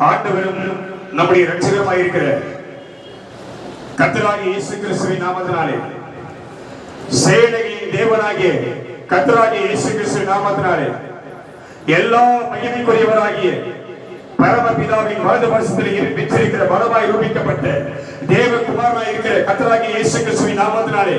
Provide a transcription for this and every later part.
ஆண்டவரும் நம்முடைய இரட்சகருமாய் இருக்கிற கர்த்தராகிய இயேசு கிறிஸ்துவின் நாமத்தினாலே சேனைகளின் தேவனாகிய கர்த்தராகிய இயேசு கிறிஸ்துவின் நாமத்தினாலே எல்லா மகிமைக்குரியவராகிய பரமபிதாவின் வலது பாரசத்தில் வீற்றிருக்கிற பலமாய் ரூபிக்கப்பட்ட தேவகுமாரனாய் இருக்கிற கர்த்தராகிய இயேசு கிறிஸ்துவின் நாமத்தினாலே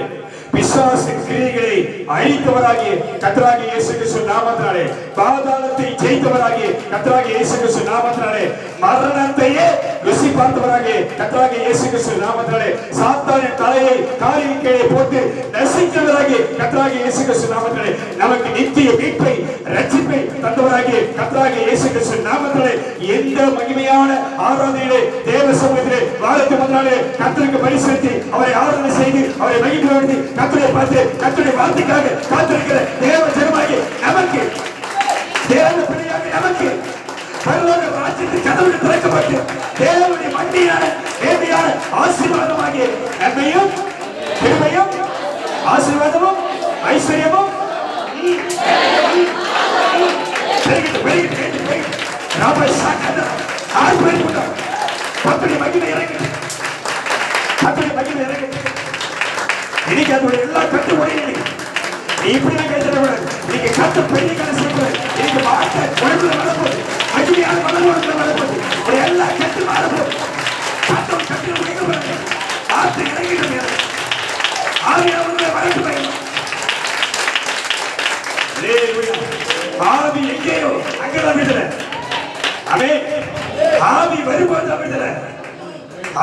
பிசாசின் கிரியைகளை அழித்தவராகிய கர்த்தராகிய இயேசு கிறிஸ்து நாமத்தினாலே பாதாளத்தை ஜெயித்தவராகிய கர்த்தராகிய இயேசு கிறிஸ்து நாமத்தினாலே மரணத்தையே ருசி பார்த்தவராகிய கர்த்தராகிய இயேசு கிறிஸ்து நாமத்தினாலே சாத்தானின் தலையை காலின் கீழே போட்டு நசுக்கியவராகிய கர்த்தராகிய இயேசு கிறிஸ்து நாமத்தினாலே நமக்கு நித்திய மீட்பை ரட்சிப்பை தந்தவராகிய கர்த்தராகிய இயேசு கிறிஸ்து நாமத்தினாலே எந்த மகிமையான ஆராதனையிலே தேவ சமூகத்திலே வாழத்து வந்தாலே கர்த்தருக்கு பலி செலுத்தி அவரை ஆராதனை செய்து அவரை மகிழ்ச்சி கர்த்தரை பார்த்து கர்த்தருடைய வார்த்தைக்காக காத்திருக்கிற தேவ ஜனமாகிய நமக்கு தேவ பிள்ளையாக நமக்கு பரலோக ராஜ்யத்தின் கதவுகள் திறக்கப்பட்டு தேவனுடைய மண்டியான தேவையான ஆசீர்வாதமாகிய நன்மையும் கிருபையும் ஆசீர்வாதமும் ஐஸ்வர்யமும் இன்னைக்கு அதோட எல்லா கட்டு உடையும் இப்படி கேட்கக்கூடாது. நீங்க கட்டு பெரிய கதை செய்யக்கூடாது. இன்னைக்கு வார்த்தை உடம்புல வரப்போகுது, மகிமையான மனோடத்துல வரப்போகுது, ஒரு எல்லா கட்டு மாறப்போகுது. கட்டும் கட்டு உடைக்கக்கூடாது. வார்த்தை இறங்கிட்டு ஆவியானவர்களே வரட்டு பயணம். ஆவி எங்கேயோ அங்கதான் விடல. அவே ஆவி வரும்போது விடல.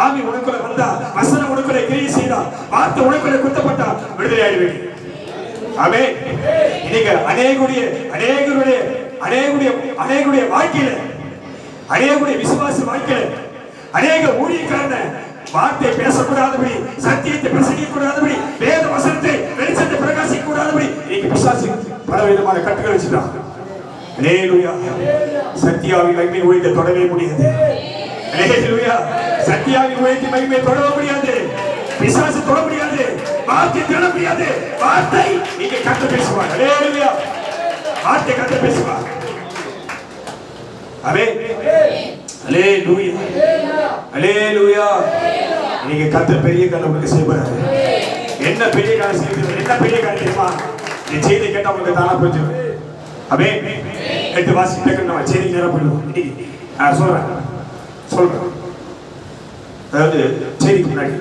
ஆவி உனக்குள்ள வந்தா, வசனம் உனக்குள்ள கிரியை செய்தா, வார்த்தை உனக்குள்ள குத்தப்பட்டா விடுதலை ஆயிடுவீங்க. ஆமே. இன்னைக்கு அநேகருடைய வாழ்க்கையில, அநேகருடைய விசுவாச வாழ்க்கையில, அநேக ஊழியக்காரன வார்த்தை பேசக்கூடாதபடி, சத்தியத்தை பிரசங்கிக்க கூடாதபடி, வேத வசனத்தை வெளிச்சத்தை பிரகாசிக்க கூடாதபடி இன்னைக்கு பிசாசு பலவிதமான கட்டுகள் வச்சுட்டான். அல்லேலூயா. சத்தியாவின் மகிமை ஊழியத்தை தொடவே முடியாது. அல்லேலூயா. சத்தியாவின் ஊழியத்தின் மகிமை தொடர முடியாது. பிசாசு தொட முடியாது. வார்த்தை தொட முடியாது. வார்த்தை நீங்க கட்ட பேசுவாங்க. அல்லேலூயா. வார்த்தை கட்ட பேசுவாங்க. ஆமென். அல்லேலூயா. அல்லேலூயா. நீங்க கத்த பெரிய காரியம் உங்களுக்கு செய்வாரு. என்ன பெரிய காரியம் செய்வீங்க? என்ன பெரிய காரியம் தெரியுமா? இந்த செய்தி கேட்டா உங்களுக்கு தானா புரிஞ்சிடும். ஆமென். எடுத்து வாசிட்டு நம்ம செய்தி நேரா போயிடுவோம். நான் சொல்றேன். அதாவது செய்திக்கு முன்னாடி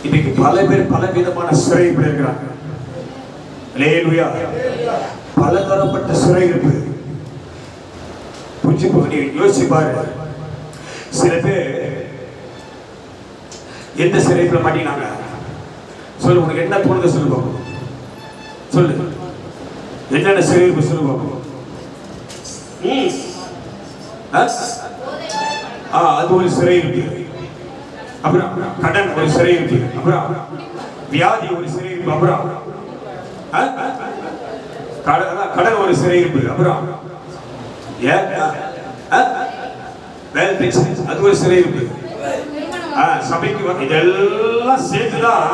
இன்னைக்கு பல பேர் பல விதமான சிறையில் இருக்கிறாங்க. அல்லேலூயா. பலதரப்பட்ட சிறையிருப்பு. புரிஞ்சு போய் யோசிச்சு பாரு. சில பேர் எந்த சிறையில மாட்டினாங்க? சொல்லு, உனக்கு என்ன தோணுது சொல்லு பாப்போம். சொல்லு, என்னென்ன சிறையிருப்பு சொல்லு பாப்போம். அது ஒரு சிறையிருப்பு. அப்புறம் கடன் ஒரு சிறையிருப்பு. அப்புறம் வியாதி ஒரு சிறையிருப்பு. அப்புறம் கடன் ஒரு சிறையிருப்பு. அப்புறம் அது ஒரு சிறையிருப்பு. சபைக்கு இதெல்லாம் சேர்த்துதான்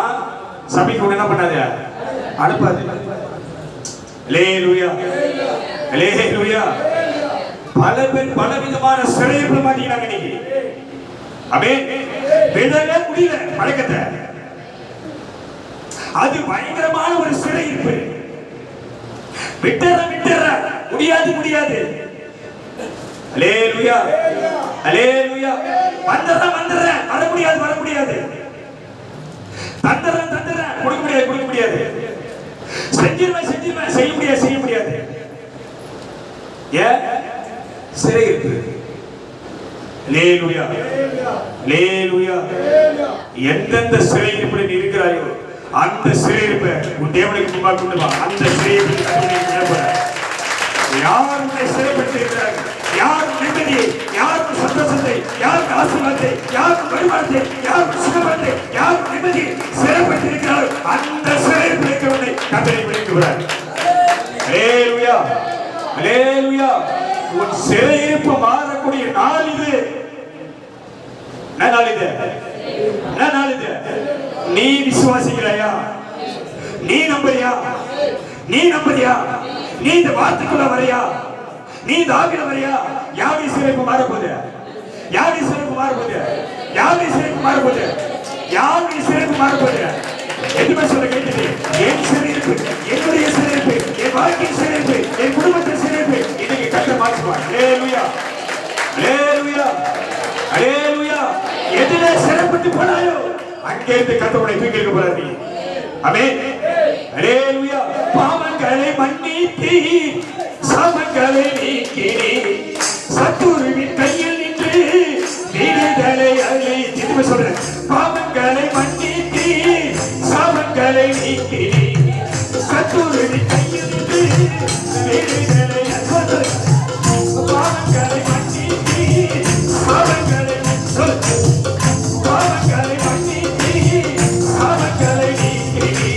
சபைக்கு என்ன பண்ணாது, அனுப்பாது. அல்லேலூயா. அல்லேலூயா. பல பேர் பல விதமான சிறையிருப்பு மாட்டீங்கன்னாங்க இன்னைக்கு. ஆமென். விடவே முடியல பழக்கத்தை. அது பயங்கரமான ஒரு சிறையிருப்பு. விட்டுற முடியாது. அல்லேலூயா. அல்லேலூயா. வந்துடுறேன் வர முடியாது. தந்துடுறேன் கொடுக்க முடியாது. செஞ்சிருவேன் செய்ய முடியாது. ஏன்? சிறையிருப்பு. அல்லேலூயா. அல்லேலூயா. எந்தெந்த சிறையிருப்பில் நீ இருக்கிறாயோ அந்த சிறையிருப்பை உன் தேவனுக்கு முன்பாக கொண்டு வா. அந்த சிறையிருப்பு யார் உன்னை சிறைப்பட்டிருக்கிறார்கள்? யார் நிம்மதியை, யார் சந்தோஷத்தை, யார் ஆசீர்வாதத்தை, யார் வருமானத்தை, யார் சுகபலத்தை, யார் நிம்மதியை சிறைப்பட்டிருக்கிறார்கள் அந்த சிறையிருப்பில் இருக்கிறவனை கர்த்தர் விடுவிக்கிறார். அல்லேலூயா. அல்லேலூயா. உன் சிறையிருப்பு மாறக்கூடிய நாள் இது. என்ன நாள் இது? நீ விசுவாசிக்கிறாயா? நீ நம்புறியா? நீ இந்த வார்த்தைக்குள்ள வரையா? நீ தாவிதவரையா யாவி சிறைப்பு மாறப்போகுது, யாவி சிறைப்பு மாறப்போகுது, யாவி சிறைப்பு மாறப்போகுது, யாவி சிறைப்பு மாறப்போகுது. எதுவுமே சொல்ல கேட்டது, என் சிறைப்பு, என்னுடைய சிறைப்பு, என் வாழ்க்கையின் சிறைப்பு, என் குடும்பத்தின் சிறைப்பு இன்னைக்கு கர்த்தர் மாற்றுவார். அல்லேலூயா, அல்லேலூயா, அல்லேலூயா. எதிலே சிறைப்பட்டு போனாயோ அங்கே இருந்து கர்த்தருடைய தூக்கி எடுக்க போறாரு. ஆமென், அல்லேலூயா. பாவங்களை மன்னித்து சாபங்களை நீக்கினி, சத்துருவின் கையில் நின்று விடுதலை அளித்து. திரும்ப சொல்றேன், பாவங்களை மன்னித்து சாபங்களை நீக்கினி, சத்துருவின் கையில் நின்று விடுதலை அளித்து. பாவங்களை மன்னித்து சாபங்களை பாவங்களை மன்னித்து சாபங்களை நீக்கினி,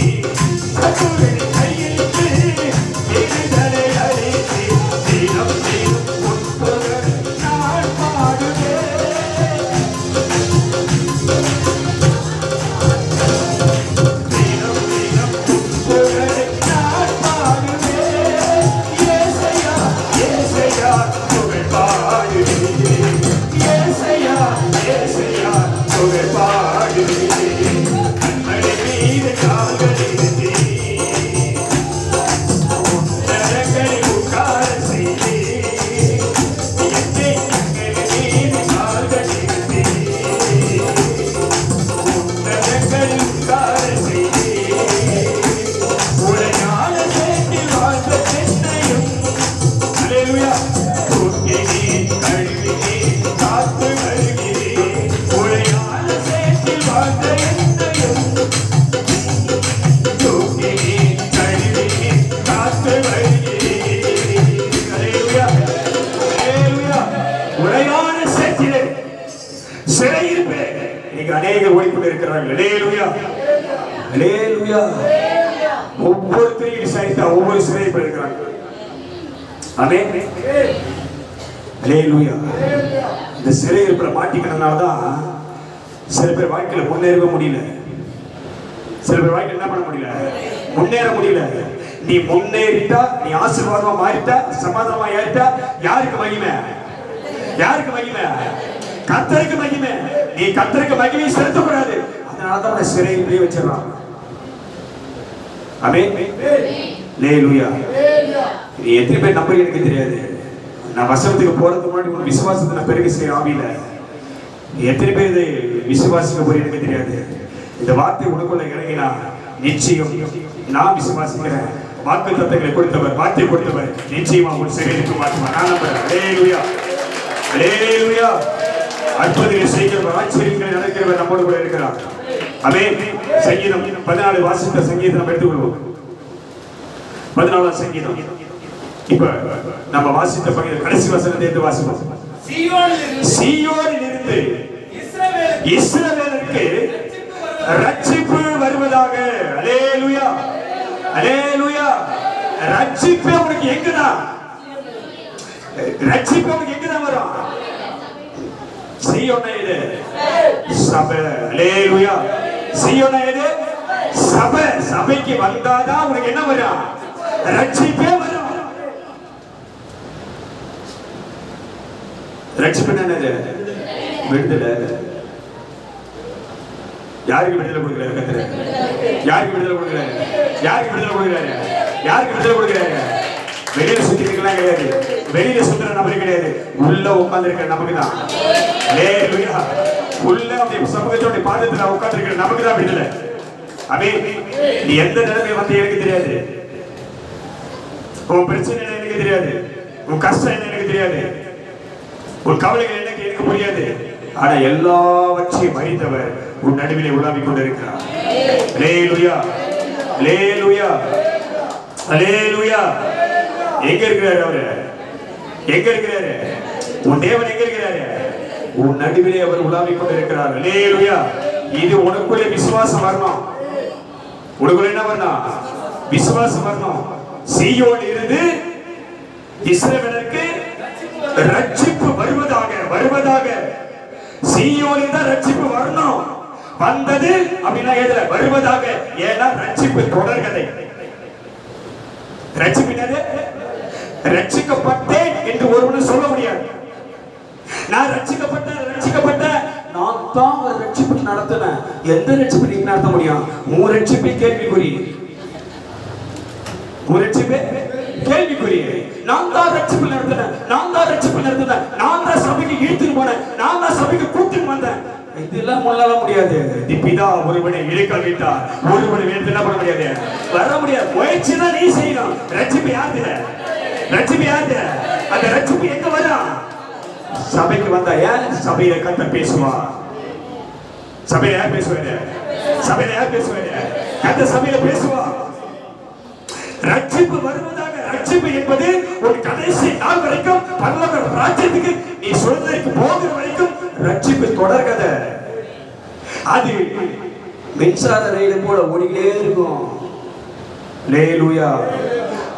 சத்துருவின் கையில் நின்று விடுதலை அளித்து. தினம் தினம் உன் புகழை நான் பாடுவேன். தினம் தினம் உன் புகழை நான் பாடுவேன். இயேசையா, இயேசையா புகழ் பாடுவேன். இயேசையா, இயேசையா புகழ் பாடுவேன். கண்மணி மீது கால்கள் இருத்தி உன்னதங்களில் உட்கார செய்தே. என்னை கண்மணி மீது கால்கள் இருத்தி உன்னதங்களில் உட்கார செய்தே. உடையான சேற்றில் வாழ்ந்த என்னையும் அல்லேலூயா தூக்கினேன், கழுவினேன், காத்து வருகிறேன். உடையான சேற்றில் வாழ்ந்த என்னையும் தூக்கினேன், கழுவினேன், காத்து வருகிறேன். அல்லேலூயா, அல்லேலூயா. உடையான சேற்றிலே சிறையிருப்பிலே இன்னைக்கு அநேகர் ஓடிக்கொண்டு இருக்கிறார்கள். அல்லேலூயா, அல்லேலூயா. ஒவ்வொருத்தரையும் விசாரித்தா ஒவ்வொரு சிறையில் இருக்கிறாங்க. ஆமென், அல்லேலூயா. இந்த சிறையிருப்புல மாட்டிக்கிறதுனாலதான் சில பேர் வாழ்க்கையில முன்னேறவே முடியல. சில பேர் வாழ்க்கையில என்ன பண்ண முடியல, முன்னேற முடியல. நீ முன்னேறிட்டா, நீ ஆசீர்வாதமா மாறிட்டா, சமாதானமா ஏறிட்டா, யாருக்கு மகிமை, யாருக்கு மகிமை? கர்த்தருக்கு மகிமை. நீ கர்த்தருக்கு மகிமையை செலுத்தக்கூடாது. அதனாலதான் உன்னை சிறையிலே வச்சிடறான். ஆமென், அல்லேலூயா. நீ எத்தனை பேர் நம்புறீங்க எனக்கு தெரியாது. நான் வசனத்துக்கு போறதுக்கு முன்னாடி உன் விசுவாசத்தை நான் பெருக செய்ய ஆவியில எத்தனை பேர் இதை விசுவாசிக்க போறீங்க எனக்கு தெரியாது. இந்த வார்த்தை உனக்குள்ள இறங்கினா நிச்சயம் நான் விசுவாசிக்கிறேன். வாக்கு தத்தங்களை கொடுத்தவர், வார்த்தை கொடுத்தவர் நிச்சயமா உன் சிறையிலுக்கு மாற்றுவார். நான் நம்புறேன். அல்லேலூயா, அல்லேலூயா. அற்புதங்களை செய்கிறவர், ஆச்சரியங்களை நடக்கிறவர் நம்மோடு கூட இருக்கிறார். ஆமென். சங்கீதம் 14 வாசித்த சங்கீதம் நம்ம எடுத்துக்கொள்வோம். 14ஆம் சங்கீதம். இப்ப நம்ம வாசித்த பகுதி கடைசி வசனத்தை எடுத்து வாசிப்போம். சீயோனில் இருந்து இஸ்ரவேலுக்கு ரட்சிப்பு வருவதாக. அல்லேலூயா, அல்லேலூயா. ரட்சிப்பு உனக்கு எங்கதான், ரட்சிப்பு உனக்கு எங்கதான் வரும்? சீயோன் இது சபை. அல்லேலூயா. சீயோன் இது சபை. சபைக்கு வந்தாதான் உனக்கு என்ன வரும்? ரட்சிப்பே வரும். ரட்சிப்பு என்னது? விடுதலை. யாருக்கு விடுதலை கொடுக்கிறாரு கர்த்தர்? யாருக்கு விடுதலை கொடுக்கிறாரு? யாருக்கு விடுதலை கொடுக்கிறாரு? யாருக்கு விடுதலை கொடுக்கிறாரு? வெளியில சுத்திக்கலாம் கிடையாது, வெளியில சுத்துற நபரு கிடையாது, உள்ள உட்கார்ந்து இருக்கிற நமக்கு தான். அல்லேலூயா. உள்ள அப்படியே சமூகத்தோட பாதத்துல உட்கார்ந்து இருக்கிற நமக்கு தான் விடுதலை. ஆமென். நீ எந்த நிலைமையில வந்து எனக்கு தெரியாது, உன் பிரச்சனை என்ன எனக்கு தெரியாது, உன் கஷ்டம் என்ன எனக்கு தெரியாது, உன் கவலைகள் எனக்கு இருக்க முடியாது. ஆனா எல்லாவற்றையும் அறிந்தவர் உன் நடுவிலே உலாவிக் கொண்டிருக்கிறார். அல்லேலூயா, அல்லேலூயா, அல்லேலூயா. எங்க இருக்கிறாரு அவரு? எங்க இருக்கிறாரு? உன் தேவன் எங்க இருக்கிறாரு? உன் நடுவிலே அவர் உலாவிக் கொண்டிருக்கிறார். அல்லேலூயா. இது உனக்குள்ளே விசுவாசம் வரணும். உனக்குள்ள என்ன வரணும்? விசுவாசம் வரணும். சீயோன் இருந்து இஸ்ரவேலுக்கு ரட்சிப்பு வருவதாக, வருவதாக. சீயோனில் தான் ரட்சிப்பு வரணும். வந்தது அப்படின்னா எதுல வருவதாக? ஏன்னா ரட்சிப்பு தொடர்கதை. ரட்சிப்பு என்னது? ரட்சிக்கப்பட்டேன் என்று ஒருவனும் சொல்ல முடியாது. நான் ரட்சிக்கப்பட்ட நான் தான் ஒரு ரட்சிப்பு நடத்தினேன். எந்த ரட்சிப்பு நீங்க நடத்த முடியும்? உன் ரட்சிப்பை கேள்விக்குறி. கேள்விக்குறி. நான் தான் ரட்சிப்பு நடத்தினேன், நான் தான் சபைக்கு இழுத்துட்டு போனேன், நான் தான் சபைக்கு கூட்டிட்டு வந்தேன். இதெல்லாம் முன்னால முடியாது. பிதா ஒருவனை இழுக்க விட்டார், ஒருவனை எடுத்து என்ன பண்ண முடியாது, வர முடியாது. முயற்சி தான் நீ செய்யணும். ரட்சிப்பு யாரு? அந்த ரட்சிப்பு எங்க வரும்? சபைக்கு வந்தா ஏன் சபையில கர்த்தர் பேசுவா? சபையில யார் பேசுவாரு? கர்த்தர் சபையில பேசுவா. ரட்சிப்பு வருவதாக. ரட்சிப்பு என்பது ஒரு கடைசி நாள் வரைக்கும் பரலோக ராஜ்யத்துக்கு நீ சொல்வதற்கு போகிற வரைக்கும் ரட்சிப்பு தொடர்கதை. அது மின்சார ரயில் போல ஓடிக்கிட்டே இருக்கும். அல்லேலூயா.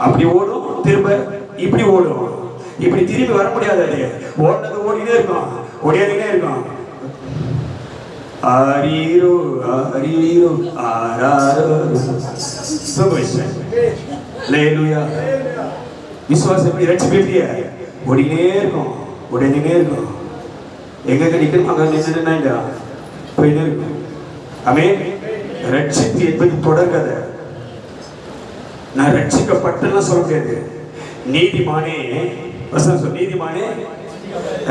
அப்படி ஓடும், திரும்ப இப்படி ஓடும், இப்படி திரும்பி வர முடியாது. அது ஓடினே இருக்கும், ஓடியாதுன்னே இருக்கும். ஆரீரோ ஆரீரோ ஆராரோ. அல்லேலூயா. விசுவாசம் எப்படி? ரட்சிப்பு எப்படியா? ஓடினே இருக்கும், எங்க நிக்கணும் அங்க நின்றுனா போயிட்டே இருக்கும். ஆமென். ரட்சிப்பு என்பது தொடர்கதை. நான் ரட்சிக்கப்பட்டேன்னு சொல்ல முடியாது. நீதிமானே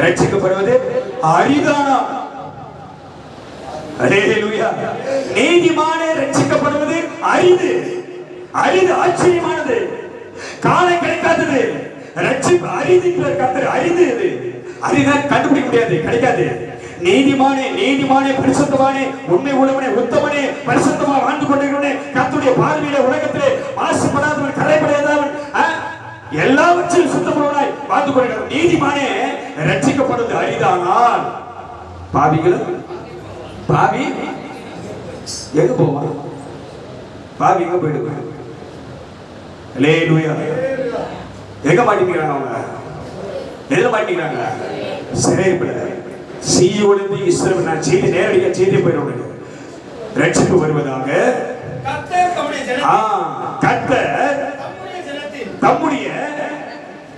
ரட்சிக்கப்படுவது அரிதானா? அல்லேலூயா. நீதிமானே ரட்சிக்கப்படுவது அரிது, ஆச்சரியமானது, காண கிடைக்காதது. ரட்சிப்பு அரிது. அரிது. அரிதா கண்டுபிடிக்க முடியாது, கிடைக்காது. நீதிமானே பரிசுத்தமானே, உண்மை உள்ளவனே, உத்தமனே, பரிசுத்தமா வாழ்ந்து கொண்டிருக்கிறவனே, கர்த்தருடைய பார்வையிலே உலகத்திலே மாசுபடாதவன், கரைபடாதவன், எல்லாவற்றையும் சுத்தமானவனாய் வாழ்ந்து கொண்டிருக்கிறான். நீதிமானே ரட்சிக்கப்படுவது அரிதானால் பாவி எங்க போவான்? பாவி எங்க போயிடுவான்? அல்லேலூயா. எங்க மாட்டிக்கிறாங்க? அவங்க எதுல மாட்டிக்கிறாங்க? சிறைப்பில். சீயோடு இஸ்ரவேல் நான் செய்தி நேரடியாக செய்தி போயிடும். ரட்சிப்பு வருவதாக கர்த்தர் தம்முடைய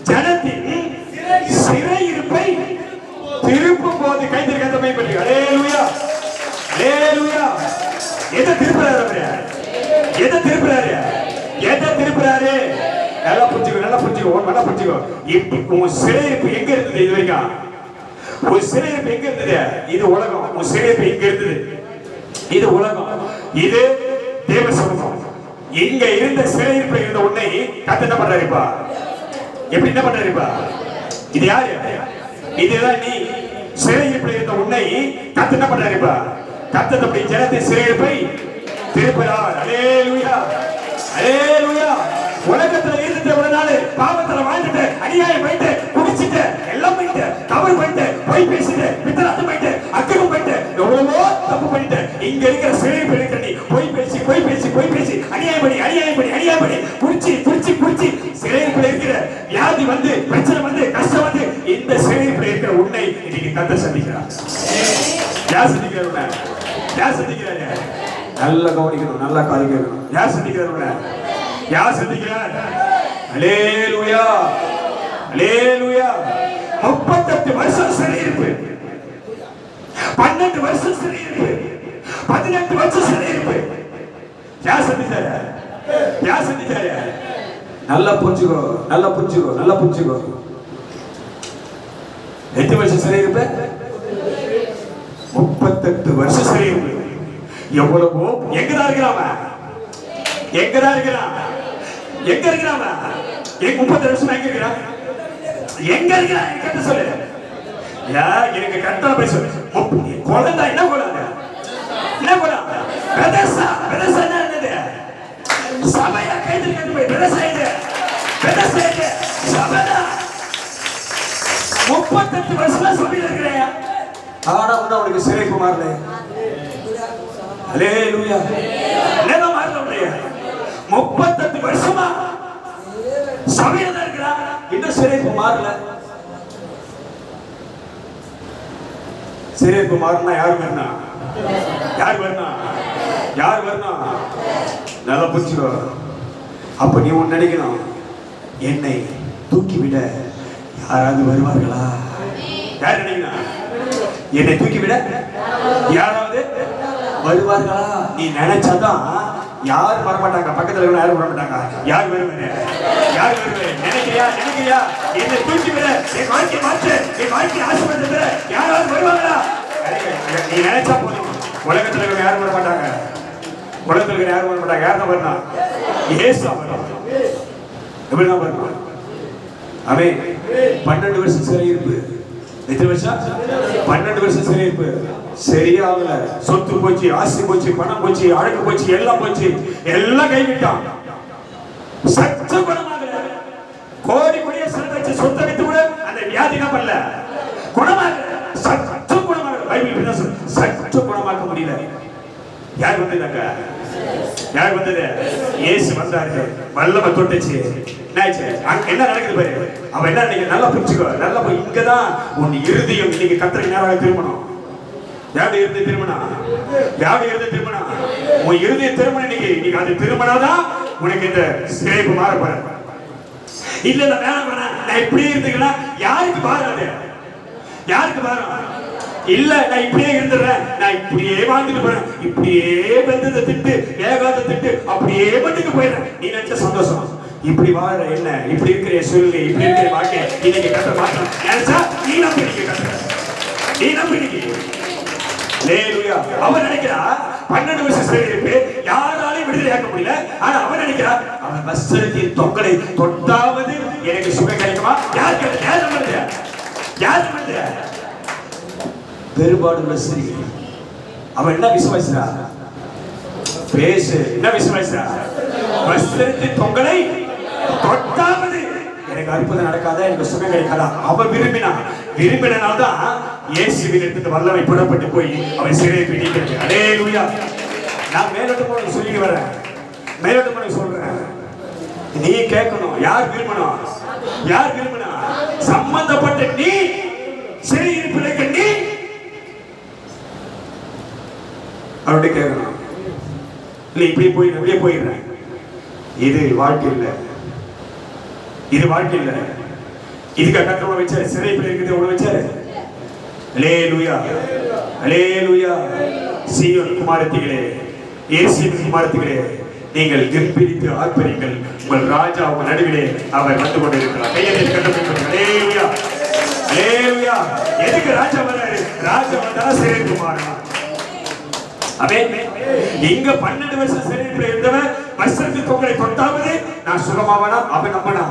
ஜனத்தின் சிறையிருப்பை திருப்பும் போது கைதிருக்கத்தமை பற்றி. அல்லேலூயா. எதை திருப்புறாரு? நல்லா புரிஞ்சுக்கோ. உன் சிறையிருப்பு எங்க இருந்தது? இது வரைக்கும் உன் சிறையிருப்பு எங்க இருந்தது? இது உலகம். உன் சிறையிருப்பு எங்க இருந்தது? இது உலகம். இது தேவ சமூகம். இங்க இருந்த சிறையிருப்பு இருந்த உன்னை கர்த்தர் என்ன பண்றாருப்பா? எப்படி என்ன பண்றாருப்பா? இது யாரு? இதுதான் நீ. சிறையிருப்பு இருந்த உன்னை கர்த்தர் என்ன பண்றாருப்பா? கர்த்தர் நம்முடைய ஜனத்தின் சிறையிருப்பை திருப்புறார். அல்லேலூயா. உலகத்துல இருந்துட்டு ஒரு நாள் பாவத்துல வாழ்ந்துட்டு, அநியாயம் போயிட்டு, குடிச்சிட்டு, எல்லாம் போயிட்டு, தவறு போயிட்டு, பொய் பேசிட்டு, பித்தலாட்டம் போயிட்டு, அக்கிரமம் போயிட்டு, எவ்வளவோ தப்பு பண்ணிட்டு, இங்க இருக்கிற சிறையிருப்பு இருக்கிற நீ பொய் பேசி அநியாயம் பண்ணி குடிச்சு சிறையிருப்பில் இருக்கிற வியாதி வந்து, பிரச்சனை வந்து, கஷ்டம் வந்து, இந்த சிறையிருப்பில் இருக்கிற உன்னை இன்னைக்கு கர்த்தர் சந்திக்கிறார். யார் சந்திக்கிறாரு? நல்லா கவனிக்கணும், நல்லா காதிக்கணும். யார் சந்திக்கிறார்? அல்லேலூயா. 38 வருஷம் சிறையிருப்பு, 12 வருஷம் சிறையிருப்பு, 18 வருஷம் சிறையிருப்பு. யார் சந்திச்சாரு? நல்லா புரிஞ்சுக்கோ. 8 வருஷம் சிறையிருப்பு, 38 வருஷம் சிறையிருப்பு. எவ்வளவோ எங்கதான் இருக்கிறான்? 30 வருஷம் எங்க இருக்கிறான்? கட்ட சொல்லு. எனக்கு கரெக்டா போய் சொல்லு. குழந்தை என்ன குழந்தை? என்னது? சபையா கைது போய் விவசாயிது சபையா 38 வருஷம் சபையில் இருக்கிறேன். ஆனா உனக்கு சிறைப்பு மாறல. அல்லேலூயா. என்ன மாறல? 38 வருஷமா சபையில தான் இருக்கிறான், இன்னும் சிறைப்பு மாறல. சிறைப்பு மாறினா யார் வரணும்? நல்லா புரிச்சுக்கோ. அப்ப நீ ஒன்னு நினைக்கணும், என்னை தூக்கிவிட யாராவது வருவார்களா? யார் நினைக்கிறா? என்னை தூக்கிவிட யாராவது வருவார்களா? நீ நினைச்சாதான் யாரும் வரமாட்டாங்க. பக்கத்துல யாரும் வரமாட்டாங்க. யார் வருவேன்? யார் வருவேன்? நினைக்கிறியா? என்னை தூக்கிவிட, என் வாழ்க்கை மாற்ற, என் வாழ்க்கை ஆசீர்வதிக்க யாராவது வருவாங்களா? நீ நினைச்சா போதும். உலகத்துல யாரும் வரமாட்டாங்க. உலகத்துல யாரும் வரமாட்டாங்க. யார் தான் வரணும்? இயேசு வரணும். எப்படிதான் வரணும்? அவன் 12 வருஷம் சிறையிருப்பு. எத்தனை வருஷம்? 12 வருஷம் சிறையிருப்பு. சரியாகல. சொத்து போச்சு, ஆசி போச்சு, பணம் போச்சு, அழகு போச்சு, எல்லாம் போச்சு. எல்லாம் கைவிட்டான். சச்ச குணமாகல. கோடி கோடிய செலவழிச்சு சொத்தை வைத்து கூட அந்த வியாதி என்ன பண்ணல? குணமாக சச்ச குணமாக. பைபிள் இப்படிதான் சொல்லு. சச்ச குணமாக்க முடியல. யார் வந்ததாங்க? யார் வந்தது? இயேசு வந்தாரு. வல்லமை தொட்டுச்சு. என்ன நடக்குது பாரு. அவன் என்ன நினைக்க? நல்லா புரிச்சுக்கோ. நல்லா போய் இங்கதான் உன் இருதயம் இன்னைக்கு கர்த்தருக்கு நேராக திரும்பணும். யாருடைய இருதயம் திரும்பினா? யாருடைய இருதயம் திரும்பினா? உன் இருதயம் திருமணம் இன்னைக்கு அது திரும்பினாதான் உனக்கு இந்த சிறைப்பு மாற போற. இல்ல நான் வேணாம் வேணாம் நான் இப்படியே இருந்துக்கலாம். யாருக்கு பாரு? யாருக்கு பாரு? இல்ல நான் இப்படியே இருந்துடுறேன், நான் இப்படியே வாழ்ந்துட்டு போறேன், இப்படியே வெந்ததை திட்டு வேகாத திட்டு அப்படியே மட்டுக்கு போயிடுறேன். நீ நினைச்ச சந்தோஷம். இப்படி வாழ என்ன? இப்படி இருக்கிற சூழ்நிலை, இப்படி இருக்கிற வாழ்க்கை இன்னைக்கு கட்ட மாற்றம் நினைச்சா நீ நம்பிக்கை கட்ட. நீ நம்பிக்கை. அவன் நினைக்கிறா 12 வருஷம் சிறையிருப்பு யாராலையும் விடுதலையாக்க முடியல. ஆனா அவன் நினைக்கிறா அவன் வஸ்திரத்தின் தொங்கலை தொட்டாவது எனக்கு சுகம் கிடைக்குமா? யார் கேட்ட? யார் நம்புறது? யார் நம்புறது? பெரும்பாடுள்ள ஸ்திரீ. அவன் என்ன விசுவாசிரா? பேசு. என்ன விசுவாசிரா? வஸ்திரத்தின் தொங்கலை தொட்டாவது எனக்கு அற்புதம் நடக்காதா? எனக்கு சுகம் கிடைக்காதா? அவன் விரும்பினால்தான் இயேசுவின் இடத்துக்கு வல்லமை புறப்பட்டு போய் அவன் சிறையை பிடிக்கிறது. அல்லேலூயா. நான் மேலோட்டமாக சொல்லி வரேன். மேலோட்டமாக சொல்றேன். நீ கேட்கணும். யார் விரும்பணும்? யார் விரும்பணும்? சம்பந்தப்பட்ட நீ சிறையில் பிழைக்க நீ அவருடைய கேட்கணும். இல்ல இப்படியே போயிடுறேன். இது வாழ்க்கை இல்லை. இது வாழ்க்கை இல்லை. இதுக்கு கட்டணம் வச்சாரு. சிறை பிழைக்கிறது உணவு வச்சாரு. அல்லேலூயா. அல்லேலூயா. சீயோன் குமாரத்திகளே, இயேசுவின் குமாரத்திகளே, நீங்கள் கம்பீரித்து ஆர்ப்பரிங்கள். உங்கள் ராஜா உங்கள் நடுவிலே அவர் வந்து கொண்டிருக்கிறார். கையை கட்டப்பட்டு அல்லேலூயா. அல்லேலூயா. எதுக்கு ராஜா வர்றாரு? ராஜா வந்தா சிறை குமாரன். இங்க 12 வருஷம் சிறையில் இருந்தவன் வஸ்திரத்தின் தொங்கலை தொட்டாவது நான் சுகமாவனா? அவன் நம்பனா?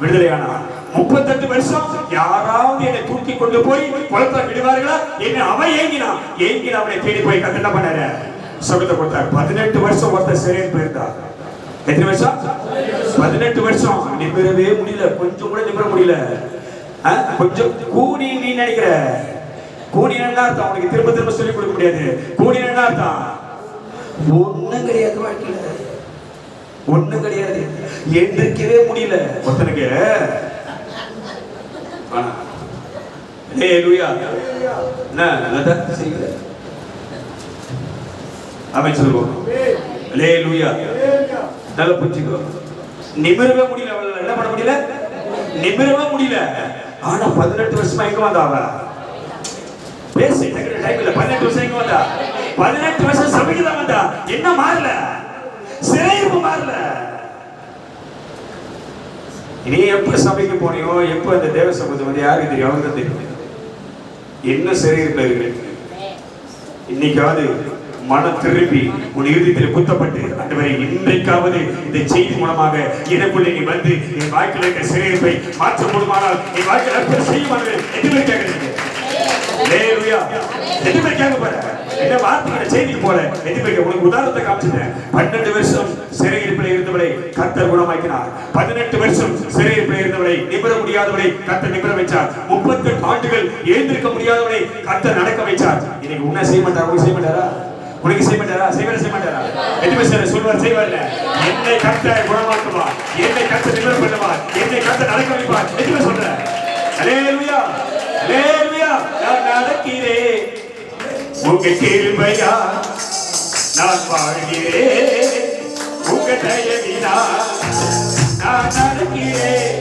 விடுதலையானா? 38 வருஷம் யாராவது என்னை தூக்கி கொண்டு போய் குளத்துல விடுவார்களா என்ன? அவன் ஏங்கினா அவனை தேடி போய் கத்து என்ன பண்ணாரு? சுகத்தை கொடுத்தார். 18 வருஷம் ஒருத்தர் சிறையில் போயிருந்தார். எத்தனை வருஷம்? 18 வருஷம். நிமிரவே முடியல. கொஞ்சம் கூட நிமிர முடியல. கொஞ்சம் கூடி. நீ நினைக்கிற கூடி என்ன அர்த்தம்? அவனுக்கு திரும்ப சொல்லிக் கொடுக்க முடியாது. கூடி என்ன அர்த்தம்? ஒண்ணும் கிடையாது. வாழ்க்கையில ஒண்ணும் கிடையாது. எந்திரிக்கவே முடியல ஒருத்தனுக்கு. அவன் சொல்லுவோம். நல்ல புரிஞ்சுக்கோ. நிமிரவே முடியல. என்ன பண்ண முடியல? நிமிரவே முடியல. ஆனா 18 வருஷமா எங்க வந்தாவ? பேசி 18 வருஷம் எங்க வந்தா? 18 வருஷம் சபைக்கு தான் வந்தா. என்ன மாறல? சிறையிருப்பு மாறல. நீ எப்ப சபைக்கு போனியோ, எப்ப அந்த தேவ சமூகத்தை வந்து யாருக்கு தெரியும்? அவருக்கு தெரியும். என்ன சிறையிருப்பு இருக்கு? இன்னைக்காவது மனம் திரும்பி உன் இறுதியில் குத்தப்பட்டு அந்தவரை இன்றைக்காவது இந்த செய்தி மூலமாக எனக்குள்ளே நீ வந்து என் வாழ்க்கையில் இருக்க சிறையிருப்பை மாற்ற முடியுமானால் என் வாழ்க்கையில் அற்புதம் செய்யுமாறு எதுவுமே கேட்கறீங்க. எதுவுமே கேட்க போற என்ன வார்த்தைகளை செய்திக்கு போல எதுவுமே. உனக்கு உதாரணத்தை காமிச்சிட்டேன். 12 வருஷம் சிறையிருப்பில் இருந்தவளை கர்த்தர் குணமாக்கினார். 18 வருஷம் சிறையிருப்பில் இருந்தவளை நிமிர முடியாதவளை கர்த்தர் நிமிர வைச்சார். 38 ஆண்டுகள் எழுந்திருக்க முடியாதவளை கர்த்தர் நடக்க வைச்சார். இன்னைக்கு உன்ன செய்ய மாட்டாரா? உனக்கு செய்ய மாட்டாரா? உனக்கு செய்ய மாட்டாரா? செய்ய மாட்டாரா? எதுவுமே சொல்வார். செய்வார்ல. என்னை கர்த்தர் குணமாக்குவார், என்னை கர்த்தர் நிமிர பண்ணுவார், என்னை கர்த்தர் நடக்க வைப்பார். எதுவுமே சொல்ற. அல்லேலூயா. அல்லேலூயா. நான் நடக்கிறேன் உங்க கிருபையா, நான் வாழ்கிறேன் உங்க தயவினா, நான் நடக்கிறேன்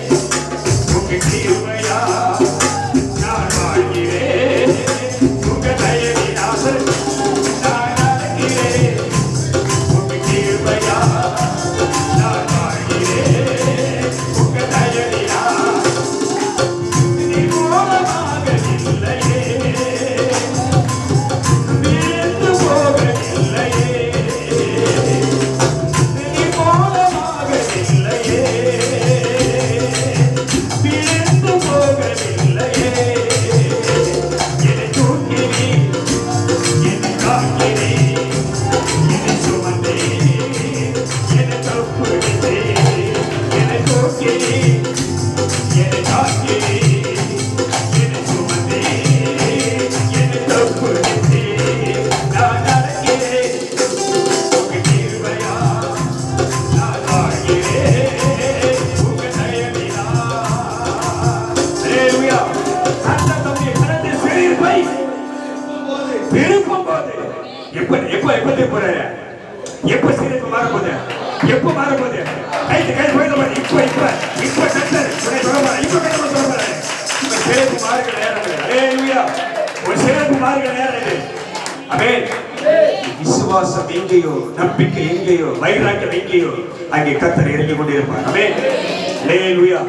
விசுவாசம் எங்கேயோ, நம்பிக்கை எங்கேயோ, வைராக்கியம் எங்கேயோ, அங்கே கர்த்தர் இறங்கி கொண்டிருப்பார். ஆமென். ஹல்லேலூயா,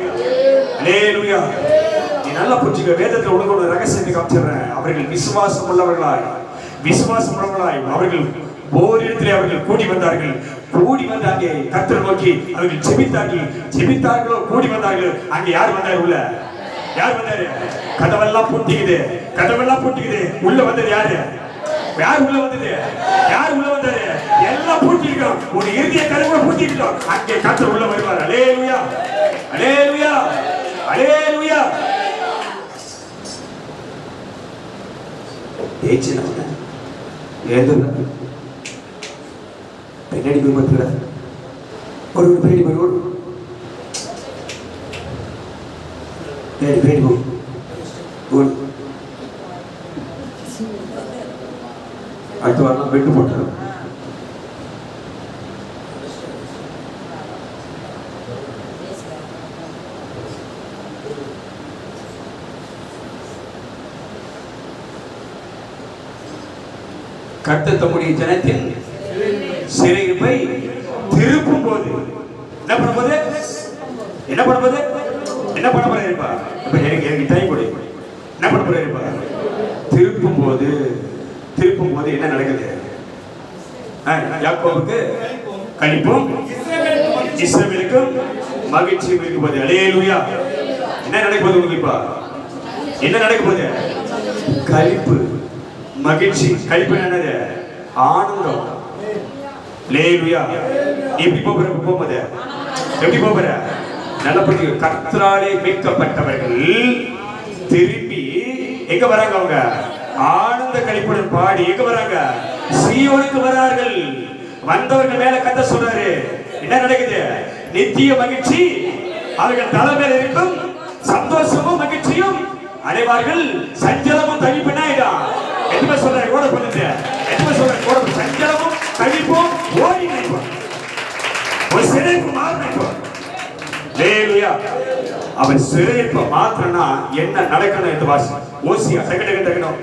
ஹல்லேலூயா. நீ நல்லா புரிஞ்சுக்க. வேதத்தில் உனக்கு ஒரு ரகசியத்தை காமிச்சிடுறேன். அவர்கள் விசுவாசம் உள்ளவர்களாய் அவர்கள் ஓரிடத்திலே அவர்கள் கூடி வந்தார்கள். கூடி வந்து அங்கே கர்த்தரை நோக்கி அவர்கள் ஜெபித்தார்களோ கூடி வந்தார்கள். அங்கே யார் வந்தார்? உள்ள யார் வந்தாரு? கதவெல்லாம் பூட்டிக்குது. உள்ள வந்தது யாரு? யார் உள்ள வந்தது? யார் உள்ள வந்தாரு? எல்லாம் பூட்டிருக்கோம். ஒரு இறுதிய கதவை பூட்டிட்டோம். அங்கே கர்த்தர் உள்ள வருவார். ஹல்லேலூயா, ஹல்லேலூயா, ஹல்லேலூயா. ஏச்சினவங்க ஏதோ பின்னாடி போய் பார்த்துக்கிற ஒரு பின்னாடி போய் ஓடு. பின்னாடி போ ஓடு. அடுத்த வாரம் பெட்டு போட்டாரு. கர்த்தர் தம்முடைய ஜனத்தின் சிறையிருப்பை திருப்பும் போது என்ன பண்ண போது? என்ன பண்ண போறாருப்பா? எனக்கு டைம் கொடு. என்ன பண்ண போறாருப்பா? திருப்பும் போது என்ன நடக்குது? யாக்கோபுக்கு களிப்பும் இஸ்ரவேலுக்கும் மகிழ்ச்சியும் இருக்க போது. ஹல்லேலூயா. என்ன நடக்க போகுது உங்களுக்கு? இப்ப என்ன நடக்க போகுது? களிப்பு, மகிழ்ச்சி. களிப்பு என்னது? ஆனந்தம். ஹல்லேலூயா. எப்படி போகுது? எப்படி போகிற? நல்ல புரிஞ்சு. கர்த்தராலே மீட்கப்பட்டவர்கள் திரும்பி எங்க வராங்க? அவங்க ஆனந்த களிப்புடன் பாடி எங்க வராங்க? சீயோனுக்கு வரார்கள். வந்தவர்கள் மேல கர்த்தர் சொல்றாரு, என்ன நடக்குது? நித்திய மகிழ்ச்சி அவர்கள் தலை மேல இருக்கும். சந்தோஷமும் மகிழ்ச்சியும் அடைவார்கள். சஞ்சலமும் தவிப்புனா எதுவுமே சொல்றாரு. ஓட பண்ணுது. எதுவுமே சொல்றாரு. ஓட சஞ்சலமும் தவிப்பும் ஓடி நினைப்போம். ஒரு சிறைப்பு மாறிப்போம். ஹல்லேலூயா. அவன் சிறைப்பு மாத்திரனா என்ன நடக்கணும் என்று வாசி. ஓசியா டகடகடகணும்